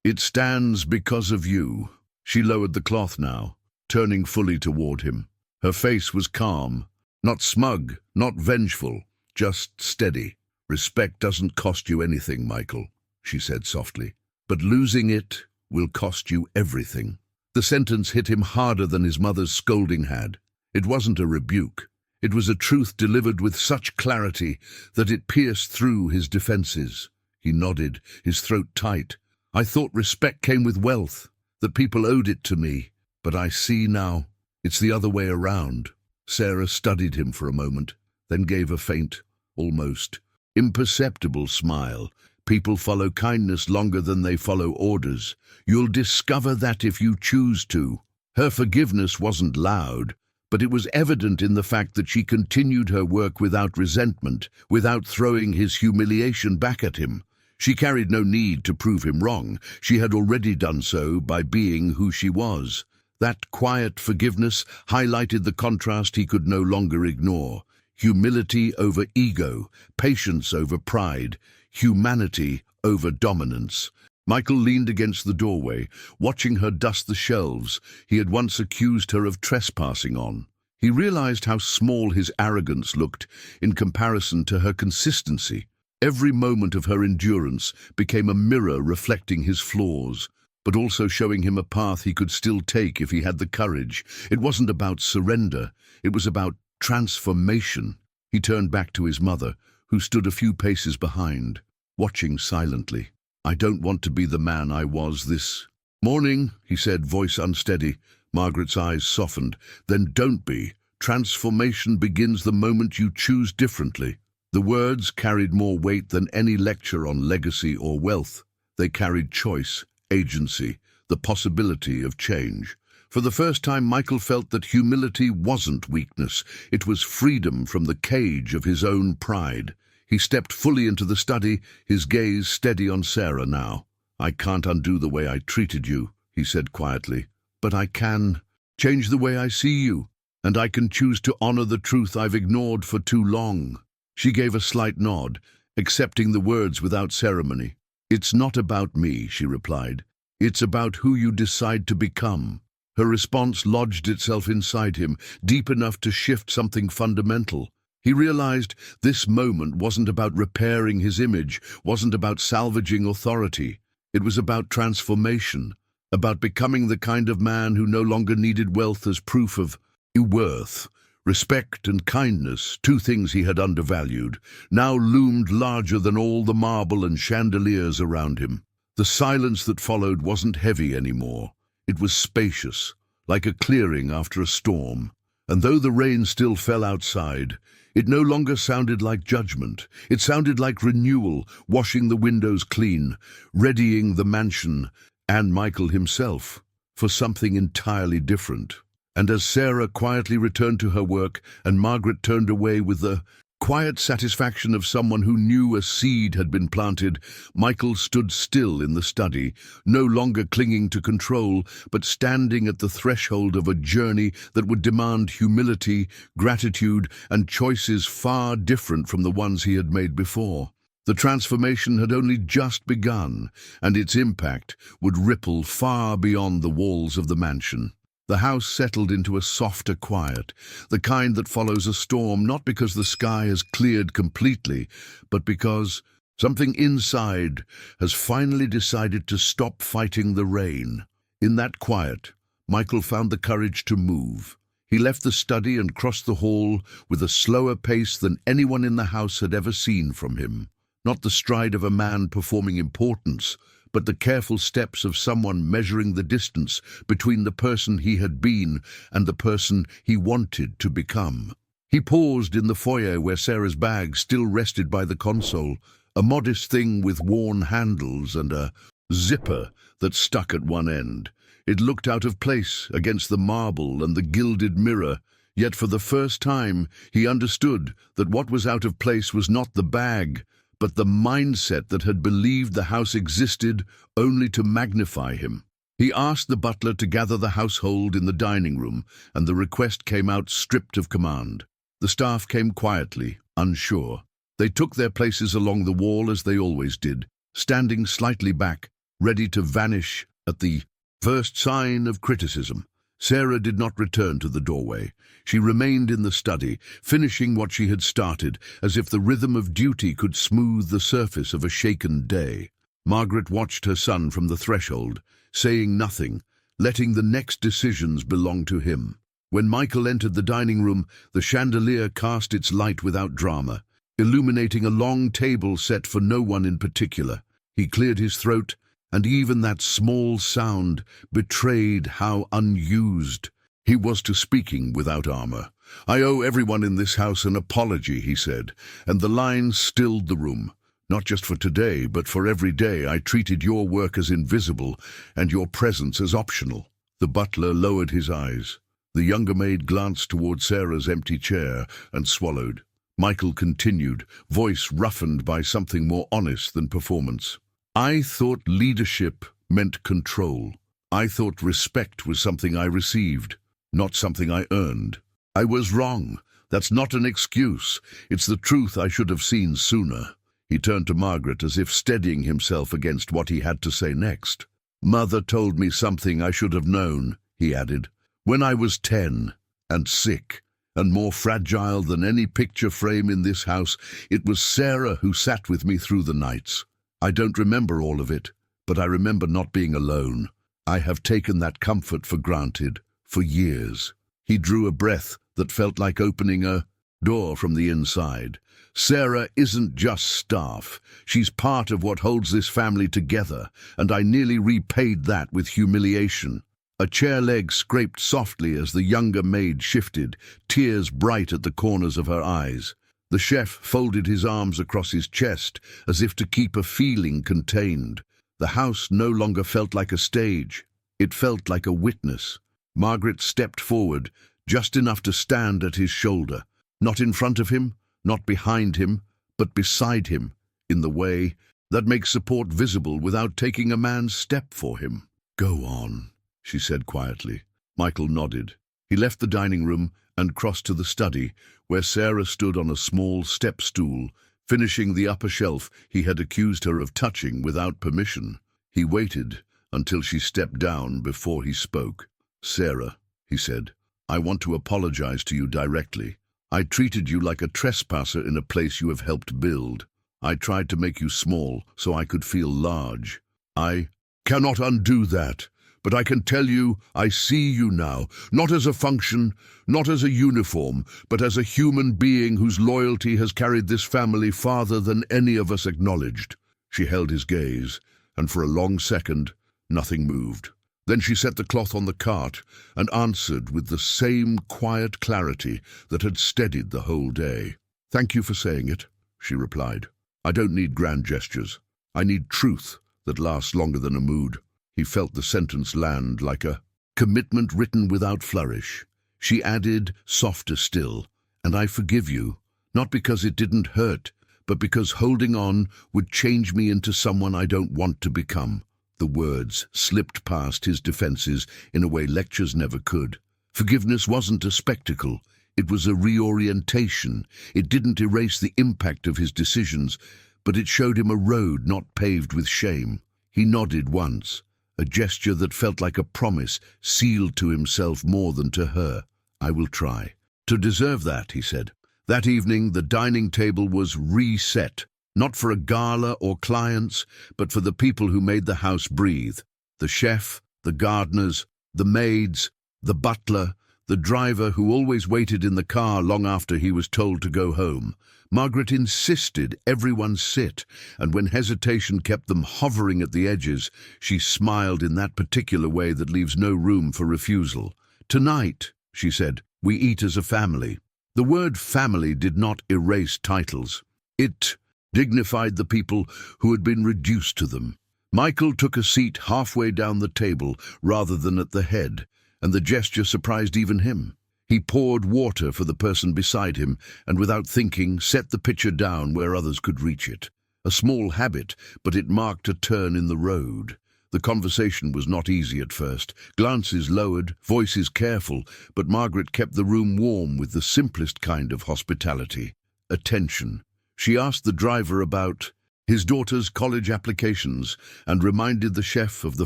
it stands because of you." She lowered the cloth now, turning fully toward him. Her face was calm, not smug, not vengeful, just steady. "Respect doesn't cost you anything, Michael," she said softly, "but losing it will cost you everything." The sentence hit him harder than his mother's scolding had. It wasn't a rebuke. It was a truth delivered with such clarity that it pierced through his defenses. He nodded, his throat tight. "I thought respect came with wealth, that people owed it to me. But I see now, it's the other way around." Sarah studied him for a moment, then gave a faint, almost imperceptible smile. "People follow kindness longer than they follow orders. You'll discover that if you choose to." Her forgiveness wasn't loud, but it was evident in the fact that she continued her work without resentment, without throwing his humiliation back at him. She carried no need to prove him wrong. She had already done so by being who she was. That quiet forgiveness highlighted the contrast he could no longer ignore. Humility over ego, patience over pride, humanity over dominance. Michael leaned against the doorway, watching her dust the shelves he had once accused her of trespassing on. He realized how small his arrogance looked in comparison to her consistency. Every moment of her endurance became a mirror reflecting his flaws, but also showing him a path he could still take if he had the courage. It wasn't about surrender, it was about transformation. He turned back to his mother, who stood a few paces behind, watching silently. "I don't want to be the man I was this morning," he said, voice unsteady. Margaret's eyes softened. "Then don't be. Transformation begins the moment you choose differently." The words carried more weight than any lecture on legacy or wealth. They carried choice, agency, the possibility of change. For the first time, Michael felt that humility wasn't weakness. It was freedom from the cage of his own pride. He stepped fully into the study, his gaze steady on Sarah now. "I can't undo the way I treated you," he said quietly, "but I can change the way I see you, and I can choose to honor the truth I've ignored for too long." She gave a slight nod, accepting the words without ceremony. "It's not about me," she replied. "It's about who you decide to become." Her response lodged itself inside him, deep enough to shift something fundamental. He realized this moment wasn't about repairing his image, wasn't about salvaging authority. It was about transformation, about becoming the kind of man who no longer needed wealth as proof of worth. Respect and kindness, two things he had undervalued, now loomed larger than all the marble and chandeliers around him. The silence that followed wasn't heavy anymore. It was spacious, like a clearing after a storm. And though the rain still fell outside, it no longer sounded like judgment. It sounded like renewal, washing the windows clean, readying the mansion and Michael himself for something entirely different. And as Sarah quietly returned to her work and Margaret turned away with the quiet satisfaction of someone who knew a seed had been planted, Michael stood still in the study, no longer clinging to control, but standing at the threshold of a journey that would demand humility, gratitude, and choices far different from the ones he had made before. The transformation had only just begun, and its impact would ripple far beyond the walls of the mansion. The house settled into a softer quiet, the kind that follows a storm, not because the sky has cleared completely, but because something inside has finally decided to stop fighting the rain. In that quiet, Michael found the courage to move. He left the study and crossed the hall with a slower pace than anyone in the house had ever seen from him. not the stride of a man performing importance, but the careful steps of someone measuring the distance between the person he had been and the person he wanted to become. He paused in the foyer where Sarah's bag still rested by the console, a modest thing with worn handles and a zipper that stuck at one end. It looked out of place against the marble and the gilded mirror, yet for the first time he understood that what was out of place was not the bag, but the mindset that had believed the house existed only to magnify him. He asked the butler to gather the household in the dining room, and the request came out stripped of command. The staff came quietly, unsure. They took their places along the wall as they always did, standing slightly back, ready to vanish at the first sign of criticism. Sarah did not return to the doorway. She remained in the study, finishing what she had started, as if the rhythm of duty could smooth the surface of a shaken day. Margaret watched her son from the threshold, saying nothing, letting the next decisions belong to him. When Michael entered the dining room, the chandelier cast its light without drama, illuminating a long table set for no one in particular. He cleared his throat, and even that small sound betrayed how unused he was to speaking without armor. "I owe everyone in this house an apology," he said, and the line stilled the room. "Not just for today, but for every day I treated your work as invisible and your presence as optional." The butler lowered his eyes. The younger maid glanced toward Sarah's empty chair and swallowed. Michael continued, voice roughened by something more honest than performance. "I thought leadership meant control. I thought respect was something I received, not something I earned. I was wrong. That's not an excuse. It's the truth I should have seen sooner." He turned to Margaret as if steadying himself against what he had to say next. "Mother told me something I should have known," he added. "When I was 10 and sick and more fragile than any picture frame in this house, it was Sarah who sat with me through the nights. I don't remember all of it, but I remember not being alone. I have taken that comfort for granted for years." He drew a breath that felt like opening a door from the inside. "Sarah isn't just staff. She's part of what holds this family together, and I nearly repaid that with humiliation." A chair leg scraped softly as the younger maid shifted, tears bright at the corners of her eyes. The chef folded his arms across his chest as if to keep a feeling contained. The house no longer felt like a stage. It felt like a witness. Margaret stepped forward, just enough to stand at his shoulder, not in front of him, not behind him, but beside him, in the way that makes support visible without taking a man's step for him. "Go on," she said quietly. Michael nodded. He left the dining room and crossed to the study, where Sarah stood on a small step stool, finishing the upper shelf he had accused her of touching without permission. He waited until she stepped down before he spoke. "Sarah," he said, "I want to apologize to you directly. I treated you like a trespasser in a place you have helped build. I tried to make you small so I could feel large. I cannot undo that. But I can tell you, I see you now, not as a function, not as a uniform, but as a human being whose loyalty has carried this family farther than any of us acknowledged." She held his gaze, and for a long second, nothing moved. Then she set the cloth on the cart and answered with the same quiet clarity that had steadied the whole day. "Thank you for saying it," she replied. "I don't need grand gestures. I need truth that lasts longer than a mood." He felt the sentence land like a commitment written without flourish. She added, softer still, "And I forgive you, not because it didn't hurt, but because holding on would change me into someone I don't want to become." The words slipped past his defenses in a way lectures never could. Forgiveness wasn't a spectacle. It was a reorientation. It didn't erase the impact of his decisions, but it showed him a road not paved with shame. He nodded once, a gesture that felt like a promise sealed to himself more than to her. "I will try to deserve that," he said. That evening, the dining table was reset, not for a gala or clients, but for the people who made the house breathe. The chef, the gardeners, the maids, the butler, the driver who always waited in the car long after he was told to go home. Margaret insisted everyone sit, and when hesitation kept them hovering at the edges, she smiled in that particular way that leaves no room for refusal. "Tonight," she said, "we eat as a family." The word family did not erase titles. It dignified the people who had been reduced to them. Michael took a seat halfway down the table rather than at the head, and the gesture surprised even him. He poured water for the person beside him and, without thinking, set the pitcher down where others could reach it. A small habit, but it marked a turn in the road. The conversation was not easy at first. Glances lowered, voices careful, but Margaret kept the room warm with the simplest kind of hospitality: attention. She asked the driver about his daughter's college applications and reminded the chef of the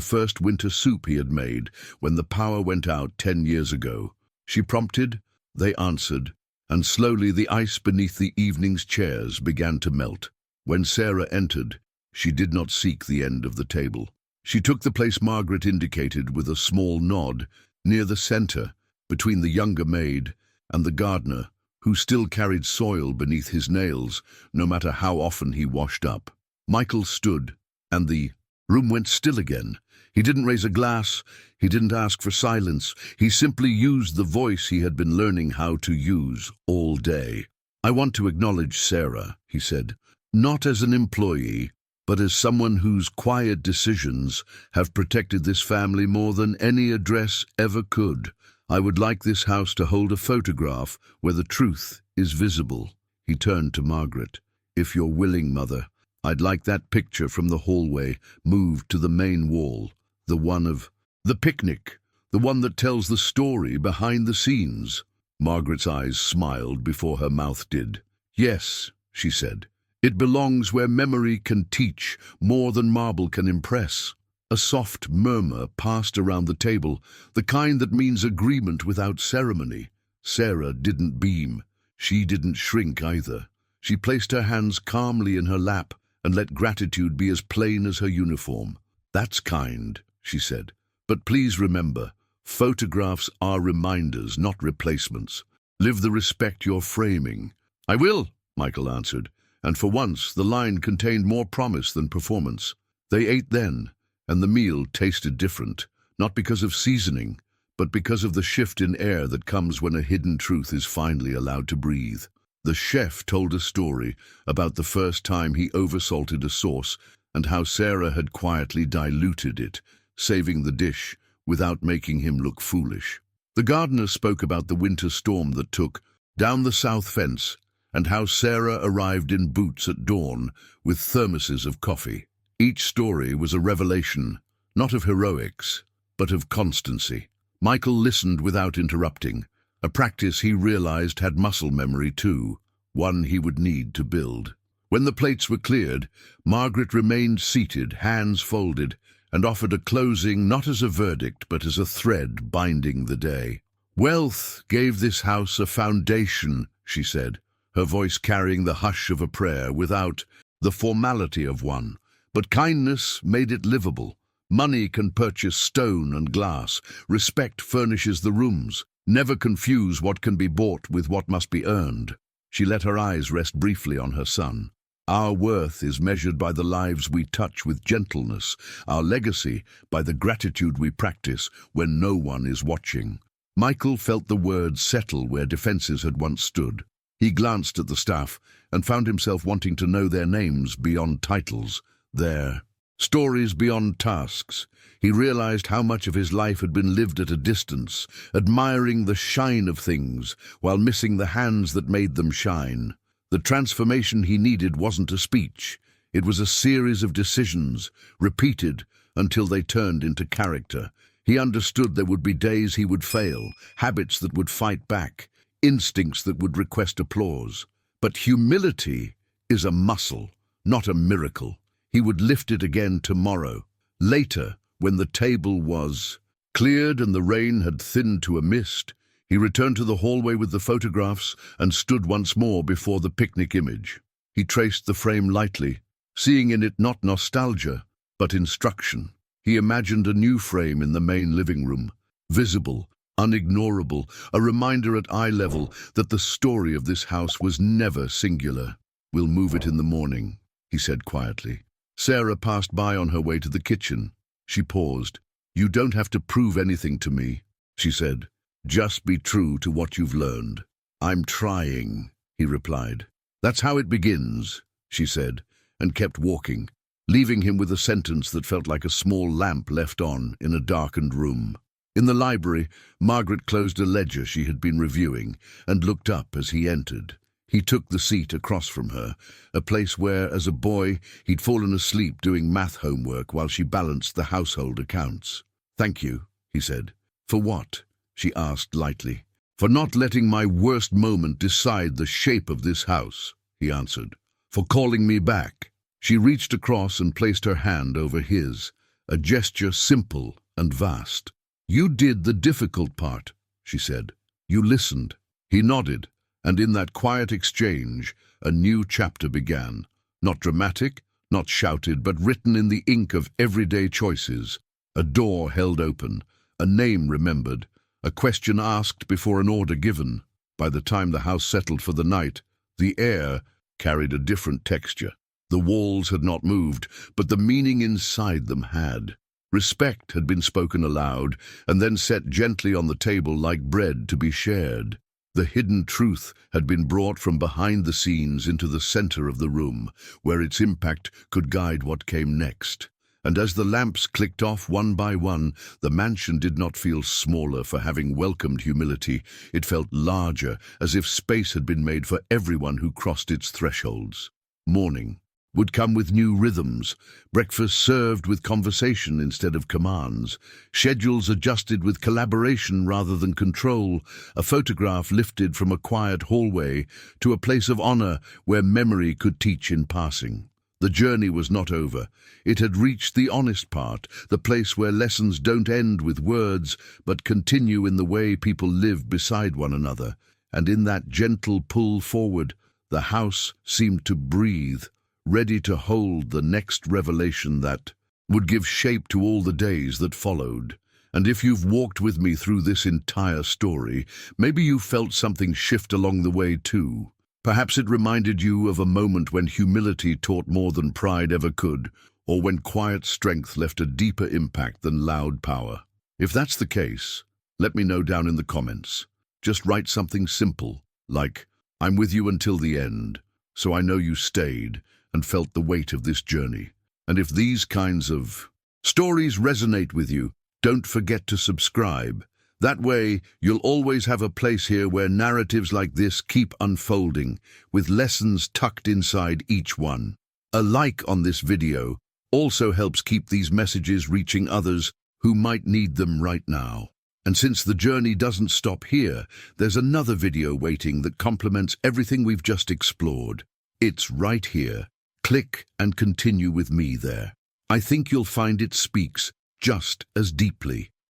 first winter soup he had made when the power went out 10 years ago. She prompted, they answered, and slowly the ice beneath the evening's chairs began to melt. When Sarah entered, she did not seek the end of the table. She took the place Margaret indicated with a small nod, near the center, between the younger maid and the gardener, who still carried soil beneath his nails, no matter how often he washed up. Michael stood, and the room went still again. He didn't raise a glass, he didn't ask for silence, he simply used the voice he had been learning how to use all day. "I want to acknowledge Sarah," he said, "not as an employee, but as someone whose quiet decisions have protected this family more than any address ever could. I would like this house to hold a photograph where the truth is visible." He turned to Margaret. "If you're willing, Mother, I'd like that picture from the hallway moved to the main wall, the one of the picnic, the one that tells the story behind the scenes." Margaret's eyes smiled before her mouth did. "Yes," she said. "It belongs where memory can teach more than marble can impress." A soft murmur passed around the table, the kind that means agreement without ceremony. Sarah didn't beam. She didn't shrink either. She placed her hands calmly in her lap and let gratitude be as plain as her uniform. "That's kind," she said. "But please remember, photographs are reminders, not replacements. Live the respect you're framing." "I will," Michael answered, and for once the line contained more promise than performance. They ate then, and the meal tasted different, not because of seasoning, but because of the shift in air that comes when a hidden truth is finally allowed to breathe. The chef told a story about the first time he oversalted a sauce and how Sarah had quietly diluted it, saving the dish without making him look foolish. The gardener spoke about the winter storm that took down the south fence and how Sarah arrived in boots at dawn with thermoses of coffee. Each story was a revelation, not of heroics, but of constancy. Michael listened without interrupting, a practice he realized had muscle memory too, one he would need to build. When the plates were cleared, Margaret remained seated, hands folded, and offered a closing not as a verdict but as a thread binding the day. "Wealth gave this house a foundation," she said, her voice carrying the hush of a prayer without the formality of one. "But kindness made it livable. Money can purchase stone and glass. Respect furnishes the rooms. Never confuse what can be bought with what must be earned." She let her eyes rest briefly on her son. "Our worth is measured by the lives we touch with gentleness, our legacy by the gratitude we practice when no one is watching." Michael felt the words settle where defenses had once stood. He glanced at the staff and found himself wanting to know their names beyond titles, their stories beyond tasks. He realized how much of his life had been lived at a distance, admiring the shine of things while missing the hands that made them shine. The transformation he needed wasn't a speech. It was a series of decisions, repeated until they turned into character. He understood there would be days he would fail, habits that would fight back, instincts that would request applause. But humility is a muscle, not a miracle. He would lift it again tomorrow. Later, when the table was cleared and the rain had thinned to a mist, he returned to the hallway with the photographs and stood once more before the picnic image. He traced the frame lightly, seeing in it not nostalgia, but instruction. He imagined a new frame in the main living room, visible, unignorable, a reminder at eye level that the story of this house was never singular. "We'll move it in the morning," he said quietly. Sarah passed by on her way to the kitchen. She paused. "You don't have to prove anything to me," she said. "Just be true to what you've learned." "I'm trying," he replied. "That's how it begins," she said, and kept walking, leaving him with a sentence that felt like a small lamp left on in a darkened room. In the library, Margaret closed a ledger she had been reviewing and looked up as he entered. He took the seat across from her, a place where, as a boy, he'd fallen asleep doing math homework while she balanced the household accounts. "Thank you," he said. "For what?" she asked lightly. "For not letting my worst moment decide the shape of this house," he answered. "For calling me back." She reached across and placed her hand over his, a gesture simple and vast. "You did the difficult part," she said. "You listened." He nodded, and in that quiet exchange, a new chapter began. Not dramatic, not shouted, but written in the ink of everyday choices. A door held open, a name remembered, a question asked before an order given. By the time the house settled for the night, the air carried a different texture. The walls had not moved, but the meaning inside them had. Respect had been spoken aloud, and then set gently on the table like bread to be shared. The hidden truth had been brought from behind the scenes into the center of the room, where its impact could guide what came next. And as the lamps clicked off one by one, the mansion did not feel smaller for having welcomed humility. It felt larger, as if space had been made for everyone who crossed its thresholds. Morning would come with new rhythms, breakfast served with conversation instead of commands, schedules adjusted with collaboration rather than control, a photograph lifted from a quiet hallway to a place of honor where memory could teach in passing. The journey was not over. It had reached the honest part, the place where lessons don't end with words, but continue in the way people live beside one another. And in that gentle pull forward, the house seemed to breathe, ready to hold the next revelation that would give shape to all the days that followed. And if you've walked with me through this entire story, maybe you felt something shift along the way too. Perhaps it reminded you of a moment when humility taught more than pride ever could, or when quiet strength left a deeper impact than loud power. If that's the case, let me know down in the comments. Just write something simple, like, "I'm with you until the end, so I know you stayed and felt the weight of this journey." And if these kinds of stories resonate with you, don't forget to subscribe. That way, you'll always have a place here where narratives like this keep unfolding, with lessons tucked inside each one. A like on this video also helps keep these messages reaching others who might need them right now. And since the journey doesn't stop here, there's another video waiting that complements everything we've just explored. It's right here. Click and continue with me there. I think you'll find it speaks just as deeply.